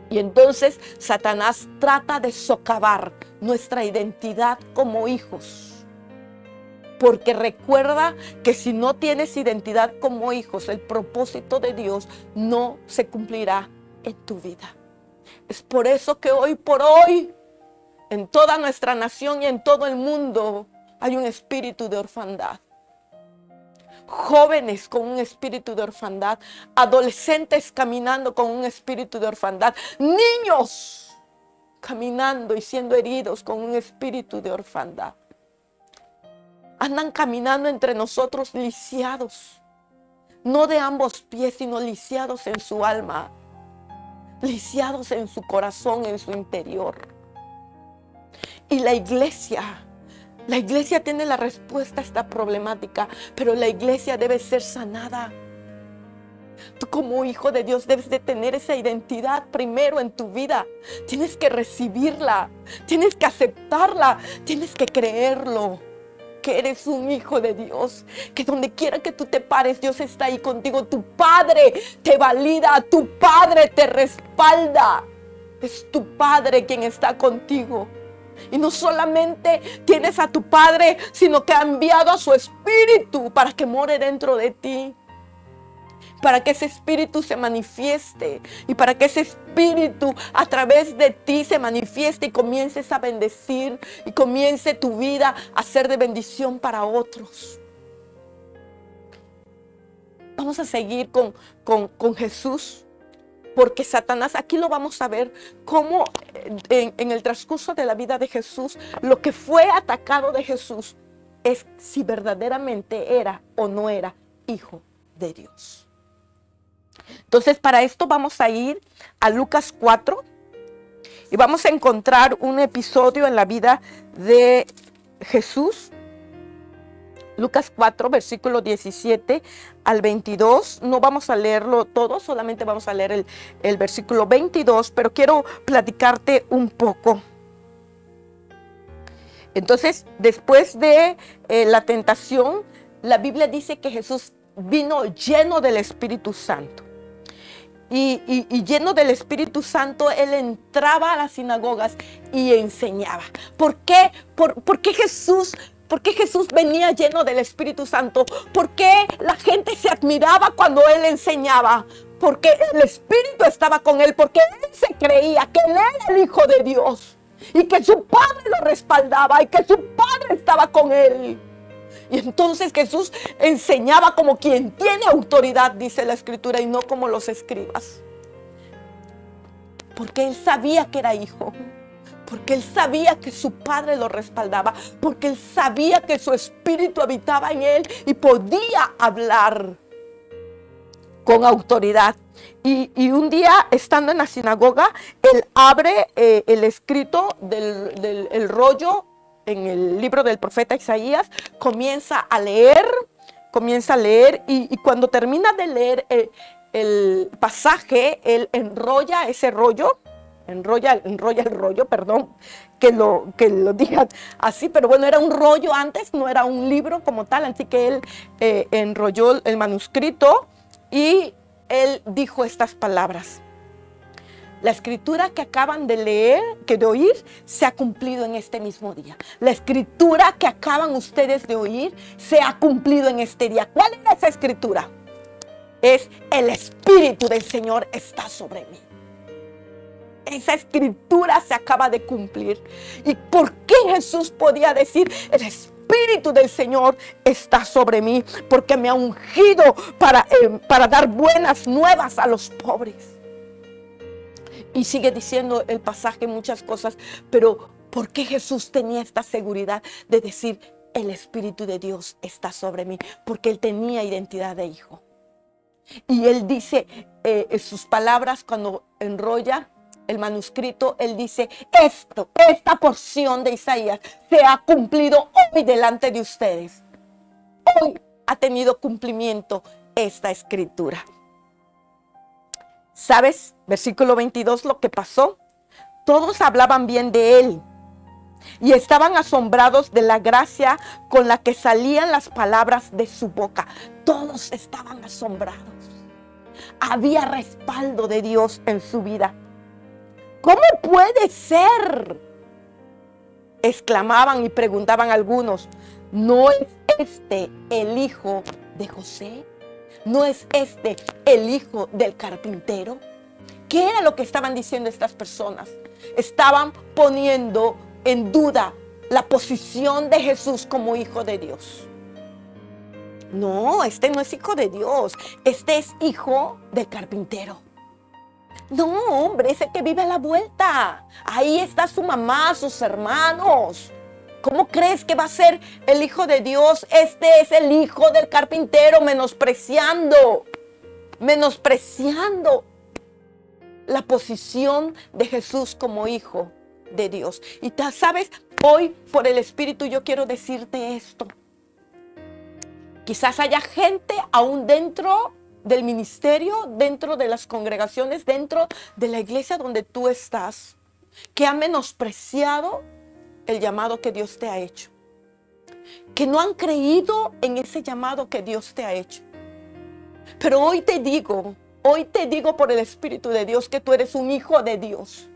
Y entonces Satanás trata de socavar nuestra identidad como hijos. Porque recuerda que si no tienes identidad como hijos, el propósito de Dios no se cumplirá en tu vida. Es por eso que hoy por hoy, en toda nuestra nación y en todo el mundo, hay un espíritu de orfandad. Jóvenes con un espíritu de orfandad, adolescentes caminando con un espíritu de orfandad, niños caminando y siendo heridos con un espíritu de orfandad. Andan caminando entre nosotros lisiados, no de ambos pies, sino lisiados en su alma, lisiados en su corazón, en su interior. Y la iglesia tiene la respuesta a esta problemática, pero la iglesia debe ser sanada. Tú como hijo de Dios debes de tener esa identidad primero en tu vida. Tienes que recibirla, tienes que aceptarla, tienes que creerlo, que eres un hijo de Dios, que donde quiera que tú te pares, Dios está ahí contigo. Tu Padre te valida, tu Padre te respalda. Es tu Padre quien está contigo. Y no solamente tienes a tu Padre, sino que ha enviado a su Espíritu para que more dentro de ti. Para que ese Espíritu se manifieste. Y para que ese Espíritu a través de ti se manifieste y comiences a bendecir. Y comience tu vida a ser de bendición para otros. Vamos a seguir con Jesús, porque Satanás, aquí lo vamos a ver, cómo en el transcurso de la vida de Jesús, lo que fue atacado de Jesús es si verdaderamente era o no era hijo de Dios. Entonces, para esto vamos a ir a Lucas 4 y vamos a encontrar un episodio en la vida de Jesús. Lucas 4, versículo 17 al 22. No vamos a leerlo todo, solamente vamos a leer el versículo 22, pero quiero platicarte un poco. Entonces, después de la tentación, la Biblia dice que Jesús vino lleno del Espíritu Santo. Y lleno del Espíritu Santo, Él entraba a las sinagogas y enseñaba. ¿Por qué? ¿Por qué Jesús venía lleno del Espíritu Santo? ¿Por qué la gente se admiraba cuando Él enseñaba? Porque el Espíritu estaba con Él, porque Él se creía que Él era el Hijo de Dios y que su Padre lo respaldaba y que su Padre estaba con Él. Y entonces Jesús enseñaba como quien tiene autoridad, dice la Escritura, y no como los escribas. Porque Él sabía que era hijo. Porque Él sabía que su Padre lo respaldaba. Porque Él sabía que su Espíritu habitaba en Él y podía hablar con autoridad. Y un día, estando en la sinagoga, Él abre el escrito del rollo en el libro del profeta Isaías, comienza a leer y cuando termina de leer el pasaje, Él enrolla ese rollo, enrolla el rollo, perdón, que lo digan así, pero bueno, era un rollo antes, no era un libro como tal, así que Él enrolló el manuscrito y Él dijo estas palabras: la escritura que acaban de leer, que de oír, se ha cumplido en este mismo día. La escritura que acaban ustedes de oír se ha cumplido en este día. ¿Cuál era esa escritura? Es: el Espíritu del Señor está sobre mí. Esa escritura se acaba de cumplir. ¿Y por qué Jesús podía decir: el Espíritu del Señor está sobre mí? Porque me ha ungido para dar buenas nuevas a los pobres. Y sigue diciendo el pasaje muchas cosas, pero ¿por qué Jesús tenía esta seguridad de decir: el Espíritu de Dios está sobre mí? Porque Él tenía identidad de hijo. Y Él dice sus palabras cuando enrolla el manuscrito, Él dice: esta porción de Isaías se ha cumplido hoy delante de ustedes. Hoy ha tenido cumplimiento esta escritura. ¿Sabes? Versículo 22, lo que pasó. Todos hablaban bien de Él y estaban asombrados de la gracia con la que salían las palabras de su boca. Todos estaban asombrados. Había respaldo de Dios en su vida. ¿Cómo puede ser?, exclamaban y preguntaban algunos. ¿No es este el hijo de José? ¿No es este el hijo del carpintero? ¿Qué era lo que estaban diciendo estas personas? Estaban poniendo en duda la posición de Jesús como hijo de Dios. No, este no es hijo de Dios. Este es hijo del carpintero. No, hombre, ese que vive a la vuelta. Ahí está su mamá, sus hermanos. ¿Cómo crees que va a ser el hijo de Dios? Este es el hijo del carpintero, menospreciando la posición de Jesús como hijo de Dios. Y sabes, hoy por el Espíritu yo quiero decirte esto. Quizás haya gente aún dentro del ministerio, dentro de las congregaciones, dentro de la iglesia donde tú estás, que ha menospreciado el llamado que Dios te ha hecho, que no han creído en ese llamado que Dios te ha hecho. Pero hoy te digo por el Espíritu de Dios que tú eres un hijo de Dios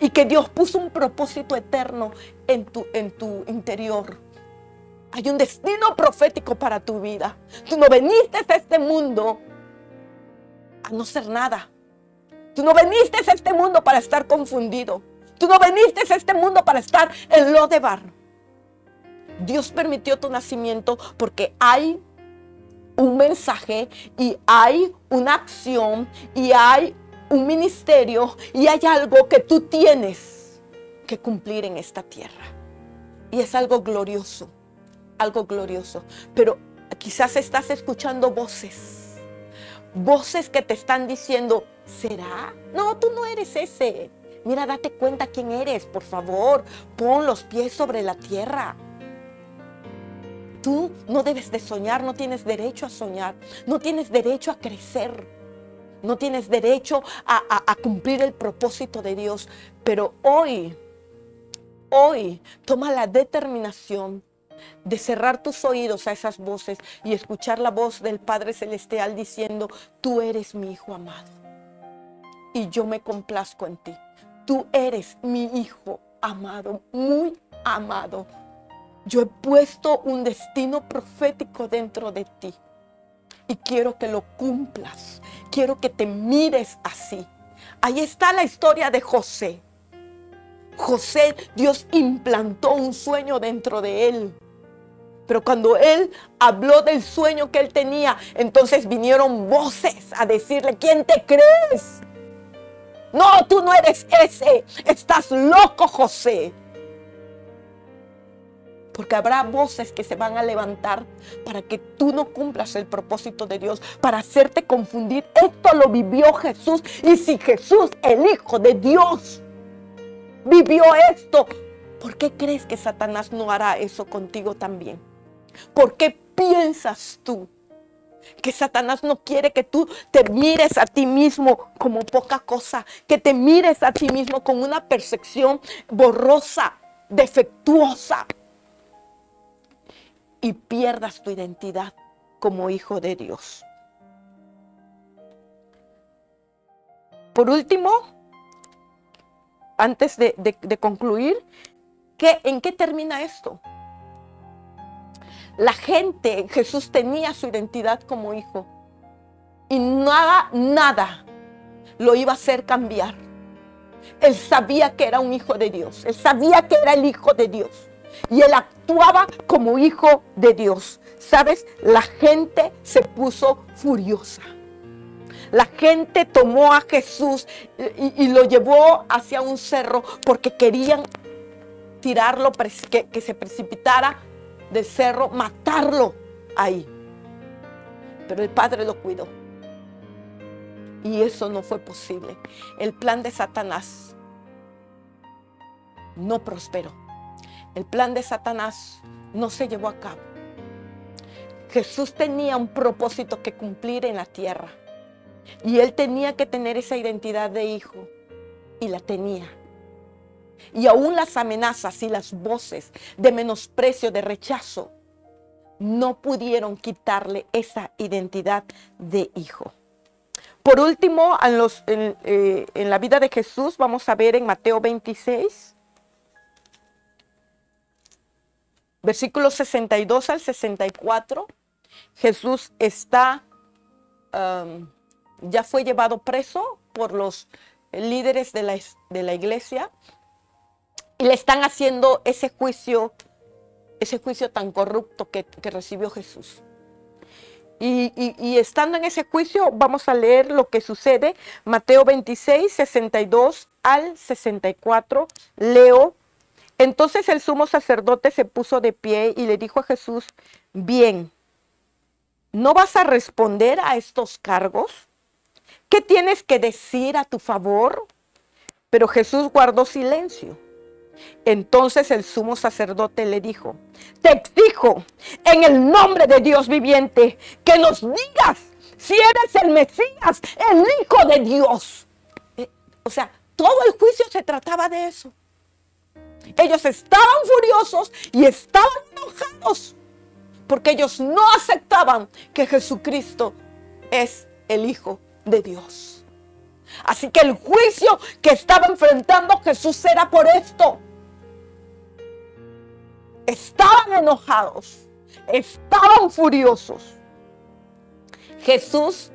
y que Dios puso un propósito eterno en tu interior. Hay un destino profético para tu vida. Tú no viniste a este mundo a no ser nada. Tú no viniste a este mundo para estar confundido. Tú no viniste a este mundo para estar en Lodebar. Dios permitió tu nacimiento porque hay un mensaje y hay una acción y hay un ministerio y hay algo que tú tienes que cumplir en esta tierra. Y es algo glorioso, algo glorioso. Pero quizás estás escuchando voces que te están diciendo, ¿será? No, tú no eres ese. Mira, date cuenta quién eres, por favor. Pon los pies sobre la tierra. Tú no debes de soñar, no tienes derecho a soñar. No tienes derecho a crecer. No tienes derecho a cumplir el propósito de Dios. Pero hoy toma la determinación de cerrar tus oídos a esas voces y escuchar la voz del Padre Celestial diciendo, tú eres mi hijo amado y yo me complazco en ti. Tú eres mi hijo amado, muy amado. Yo he puesto un destino profético dentro de ti y quiero que lo cumplas. Quiero que te mires así. Ahí está la historia de José. José, Dios implantó un sueño dentro de él. Pero cuando él habló del sueño que él tenía, entonces vinieron voces a decirle, ¿quién te crees? No, tú no eres ese. Estás loco, José. Porque habrá voces que se van a levantar para que tú no cumplas el propósito de Dios, para hacerte confundir. Esto lo vivió Jesús. Y si Jesús, el Hijo de Dios, vivió esto, ¿por qué crees que Satanás no hará eso contigo también? ¿Por qué piensas tú que Satanás no quiere que tú te mires a ti mismo como poca cosa? Que te mires a ti mismo con una percepción borrosa, defectuosa, y pierdas tu identidad como hijo de Dios. Por último, antes de concluir, ¿en qué termina esto? La gente, Jesús tenía su identidad como hijo y nada lo iba a hacer cambiar. Él sabía que era un hijo de Dios, él sabía que era el hijo de Dios y él actuaba como hijo de Dios. ¿Sabes? La gente se puso furiosa. La gente tomó a Jesús y lo llevó hacia un cerro porque querían tirarlo, que se precipitara del cerro, matarlo ahí. Pero el Padre lo cuidó. Y eso no fue posible. El plan de Satanás no prosperó. El plan de Satanás no se llevó a cabo. Jesús tenía un propósito que cumplir en la tierra. Y él tenía que tener esa identidad de hijo. Y la tenía. Y aún las amenazas y las voces de menosprecio, de rechazo, no pudieron quitarle esa identidad de hijo. Por último, en la vida de Jesús, vamos a ver en Mateo 26, versículos 62 al 64, Jesús ya fue llevado preso por los líderes de la iglesia y le están haciendo ese juicio tan corrupto que recibió Jesús. Y estando en ese juicio, vamos a leer lo que sucede. Mateo 26, 62 al 64, leo. Entonces el sumo sacerdote se puso de pie y le dijo a Jesús, bien, ¿no vas a responder a estos cargos? ¿Qué tienes que decir a tu favor? Pero Jesús guardó silencio. Entonces el sumo sacerdote le dijo, te exijo en el nombre de Dios viviente que nos digas si eres el Mesías, el Hijo de Dios. O sea, todo el juicio se trataba de eso. Ellos estaban furiosos y estaban enojados porque ellos no aceptaban que Jesucristo es el Hijo de Dios. Así que el juicio que estaba enfrentando Jesús era por esto. Estaban enojados, estaban furiosos. Jesús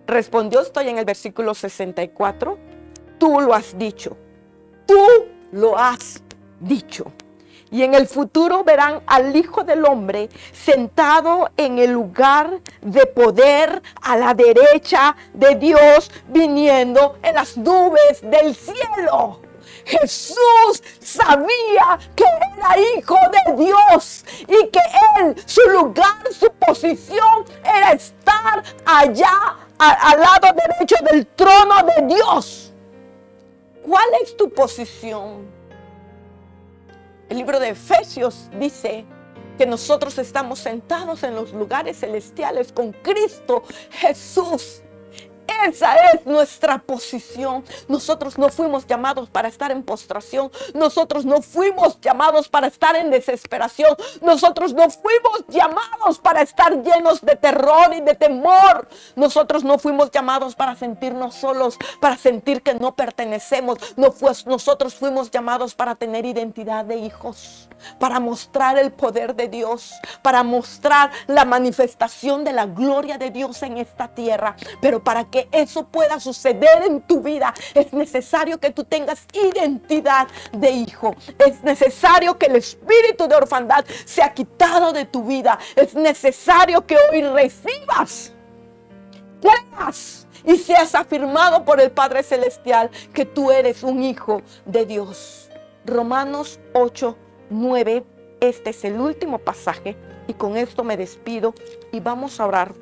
respondió, estoy en el versículo 64, tú lo has dicho, tú lo has dicho. Y en el futuro verán al Hijo del Hombre sentado en el lugar de poder a la derecha de Dios, viniendo en las nubes del cielo. Jesús sabía que era hijo de Dios y que él, su lugar, su posición era estar allá al lado derecho del trono de Dios. ¿Cuál es tu posición? El libro de Efesios dice que nosotros estamos sentados en los lugares celestiales con Cristo Jesús. Esa es nuestra posición. Nosotros no fuimos llamados para estar en postración. Nosotros no fuimos llamados para estar en desesperación. Nosotros no fuimos llamados para estar llenos de terror y de temor. Nosotros no fuimos llamados para sentirnos solos, para sentir que no pertenecemos. Nosotros fuimos llamados para tener identidad de hijos, para mostrar el poder de Dios, para mostrar la manifestación de la gloria de Dios en esta tierra. Pero para que eso pueda suceder en tu vida, es necesario que tú tengas identidad de hijo. Es necesario que el espíritu de orfandad sea quitado de tu vida. Es necesario que hoy recibas, creas y seas afirmado por el Padre Celestial que tú eres un hijo de Dios. Romanos 8:9. Este es el último pasaje y con esto me despido y vamos a orar.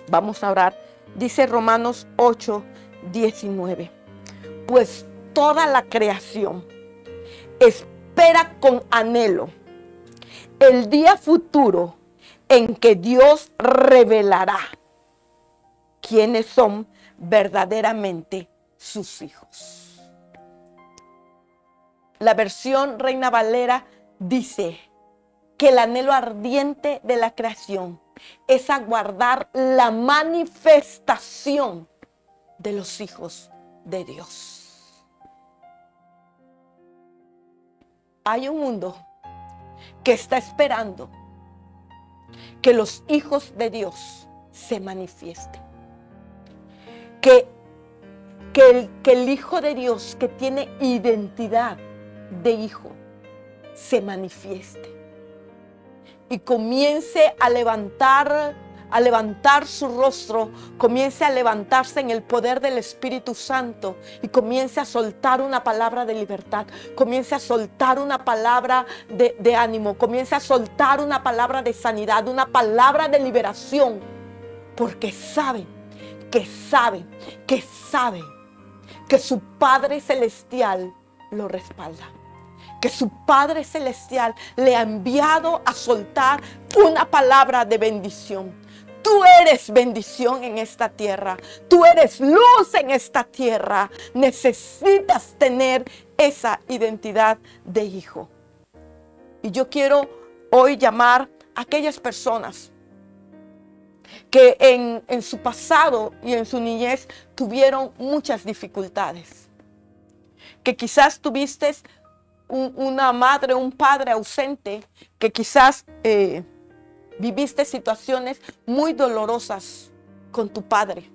Vamos a orar. Dice Romanos 8:19. Pues toda la creación espera con anhelo el día futuro en que Dios revelará quiénes son verdaderamente sus hijos. La versión Reina Valera dice que el anhelo ardiente de la creación es aguardar la manifestación de los hijos de Dios. Hay un mundo que está esperando que los hijos de Dios se manifiesten. Que el Hijo de Dios que tiene identidad de hijo se manifieste y comience a levantar su rostro, comience a levantarse en el poder del Espíritu Santo y comience a soltar una palabra de libertad, comience a soltar una palabra de ánimo, comience a soltar una palabra de sanidad, una palabra de liberación, porque sabe que su Padre Celestial lo respalda. Que su Padre Celestial le ha enviado a soltar una palabra de bendición. Tú eres bendición en esta tierra. Tú eres luz en esta tierra. Necesitas tener esa identidad de hijo. Y yo quiero hoy llamar a aquellas personas que en su pasado y en su niñez tuvieron muchas dificultades. Que quizás tuviste una madre, un padre ausente, que quizás viviste situaciones muy dolorosas con tu padre.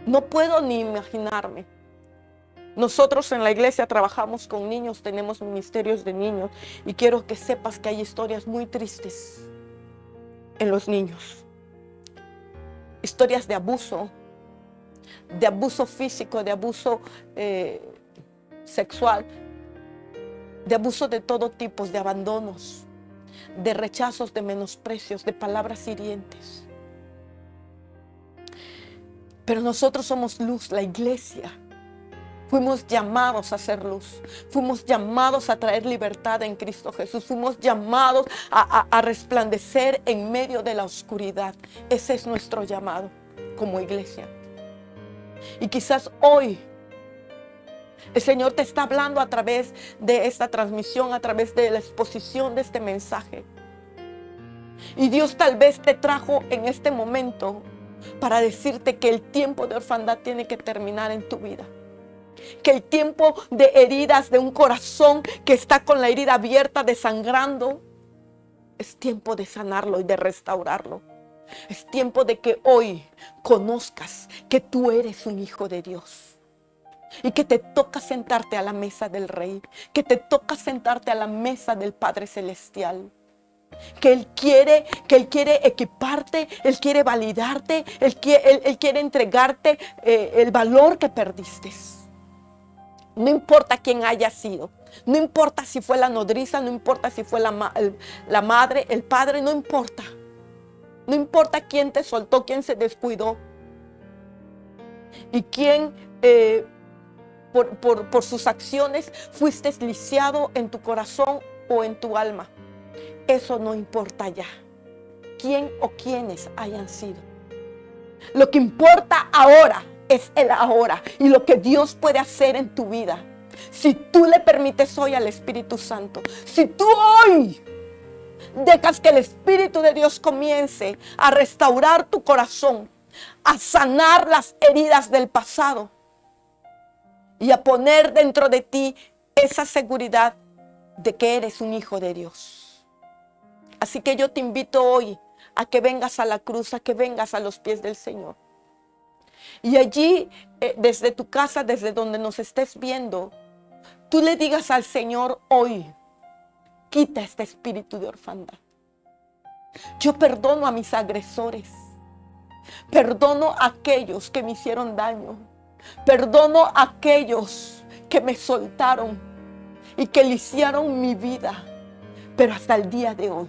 No puedo ni imaginarme. Nosotros en la iglesia trabajamos con niños, tenemos ministerios de niños y quiero que sepas que hay historias muy tristes en los niños. Historias de abuso físico, de abuso sexual, de abuso de todo tipo, de abandonos, de rechazos, de menosprecios, de palabras hirientes. Pero nosotros somos luz, la iglesia. Fuimos llamados a ser luz. Fuimos llamados a traer libertad en Cristo Jesús. Fuimos llamados a resplandecer en medio de la oscuridad. Ese es nuestro llamado como iglesia. Y quizás hoy el Señor te está hablando a través de esta transmisión, a través de la exposición de este mensaje. Y Dios tal vez te trajo en este momento para decirte que el tiempo de orfandad tiene que terminar en tu vida. Que el tiempo de heridas, de un corazón que está con la herida abierta, desangrando, es tiempo de sanarlo y de restaurarlo. Es tiempo de que hoy conozcas que tú eres un hijo de Dios. y que te toca sentarte a la mesa del Rey, que te toca sentarte a la mesa del Padre Celestial. Que Él quiere equiparte, Él quiere validarte, Él quiere entregarte el valor que perdiste. No importa quién haya sido, no importa si fue la nodriza, no importa si fue la madre, el padre, no importa. No importa quién te soltó, quién se descuidó y quién por sus acciones fuiste lisiado en tu corazón o en tu alma. Eso no importa ya, quién o quiénes hayan sido. Lo que importa ahora es el ahora y lo que Dios puede hacer en tu vida. Si tú le permites hoy al Espíritu Santo, si tú hoy dejas que el Espíritu de Dios comience a restaurar tu corazón, a sanar las heridas del pasado y a poner dentro de ti esa seguridad de que eres un hijo de Dios. Así que yo te invito hoy a que vengas a la cruz, a que vengas a los pies del Señor. Y allí, desde tu casa, desde donde nos estés viendo, tú le digas al Señor hoy: quita este espíritu de orfandad. Yo perdono a mis agresores. Perdono a aquellos que me hicieron daño. Perdono a aquellos que me soltaron y que lisiaron mi vida. Pero hasta el día de hoy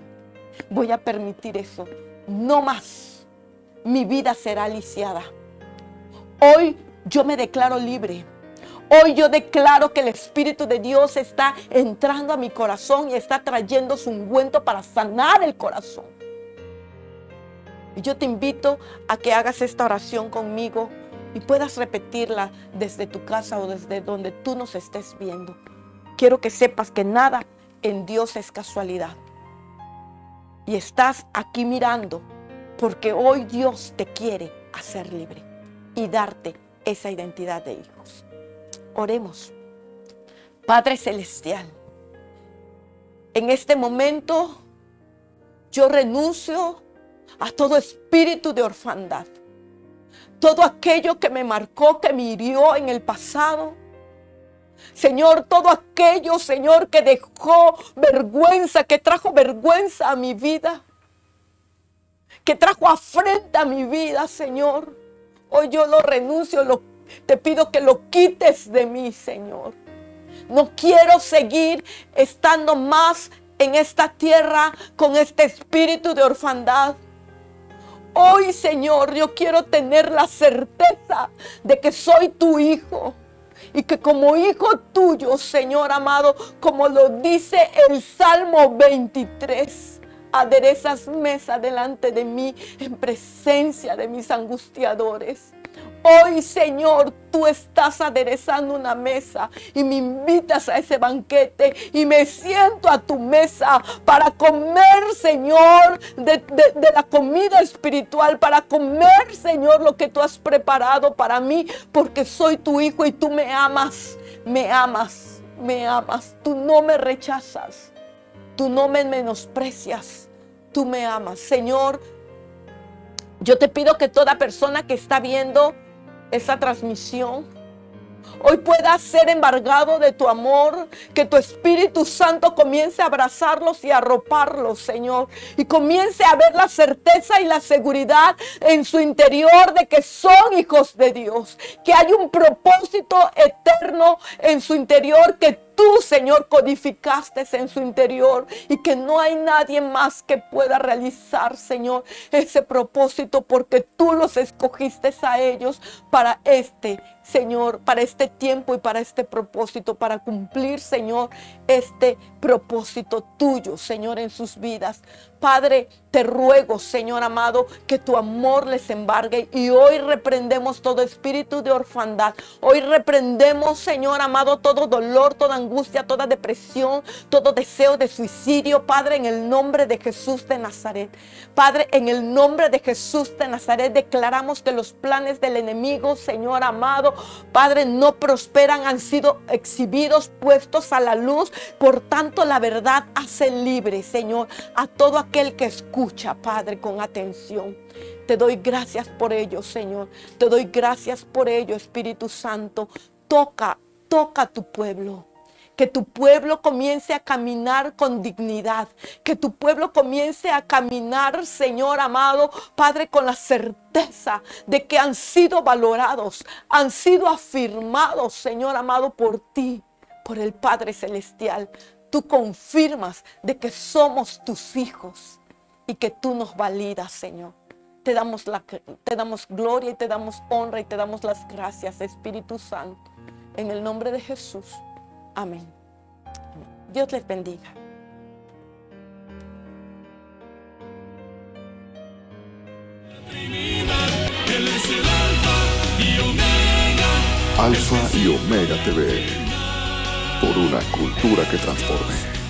voy a permitir eso. No más. Mi vida será lisiada. Hoy yo me declaro libre. Hoy yo declaro que el Espíritu de Dios está entrando a mi corazón y está trayendo su ungüento para sanar el corazón. Y yo te invito a que hagas esta oración conmigo y puedas repetirla desde tu casa o desde donde tú nos estés viendo. Quiero que sepas que nada en Dios es casualidad. Y estás aquí mirando porque hoy Dios te quiere hacer libre y darte esa identidad de hijos. Oremos. Padre Celestial, en este momento yo renuncio a todo espíritu de orfandad. Todo aquello que me marcó, que me hirió en el pasado. Señor, todo aquello, Señor, que dejó vergüenza, que trajo vergüenza a mi vida, que trajo afrenta a mi vida, Señor. Hoy yo lo renuncio, te pido que lo quites de mí, Señor. No quiero seguir estando más en esta tierra con este espíritu de orfandad. Hoy, Señor, yo quiero tener la certeza de que soy tu hijo. Y que como hijo tuyo, Señor amado, como lo dice el Salmo 23, aderezas mesa delante de mí en presencia de mis angustiadores. Hoy, Señor, tú estás aderezando una mesa y me invitas a ese banquete y me siento a tu mesa para comer, Señor, de la comida espiritual, para comer, Señor, lo que tú has preparado para mí, porque soy tu hijo y tú me amas, me amas, me amas. Tú no me rechazas, tú no me menosprecias, tú me amas. Señor, yo te pido que toda persona que está viendo esa transmisión hoy pueda ser embargado de tu amor, que tu Espíritu Santo comience a abrazarlos y a arroparlos, Señor, y comience a ver la certeza y la seguridad en su interior de que son hijos de Dios, que hay un propósito eterno en su interior que tú, Señor, codificaste en su interior y que no hay nadie más que pueda realizar, Señor, ese propósito, porque tú los escogiste a ellos para Señor, para este tiempo y para este propósito, para cumplir, Señor, este propósito tuyo, Señor, en sus vidas. Padre, te ruego, Señor amado, que tu amor les embargue y hoy reprendemos todo espíritu de orfandad. Hoy reprendemos, Señor amado, todo dolor, toda angustia, toda depresión, todo deseo de suicidio, Padre, en el nombre de Jesús de Nazaret. Padre, en el nombre de Jesús de Nazaret declaramos que los planes del enemigo, Señor amado, Padre, no prosperan, han sido exhibidos, puestos a la luz. Por tanto, la verdad hace libre, Señor, a todo aquel que escucha, Padre, con atención. Te doy gracias por ello, Señor. Te doy gracias por ello, Espíritu Santo. toca a tu pueblo. Que tu pueblo comience a caminar con dignidad. Que tu pueblo comience a caminar, Señor amado, Padre, con la certeza de que han sido valorados, han sido afirmados, Señor amado, por ti, por el Padre Celestial. Tú confirmas de que somos tus hijos y que tú nos validas, Señor. Te damos gloria y te damos honra y te damos las gracias, Espíritu Santo. En el nombre de Jesús. Amén. Dios les bendiga. Alfa y Omega TV. Por una cultura que transforme.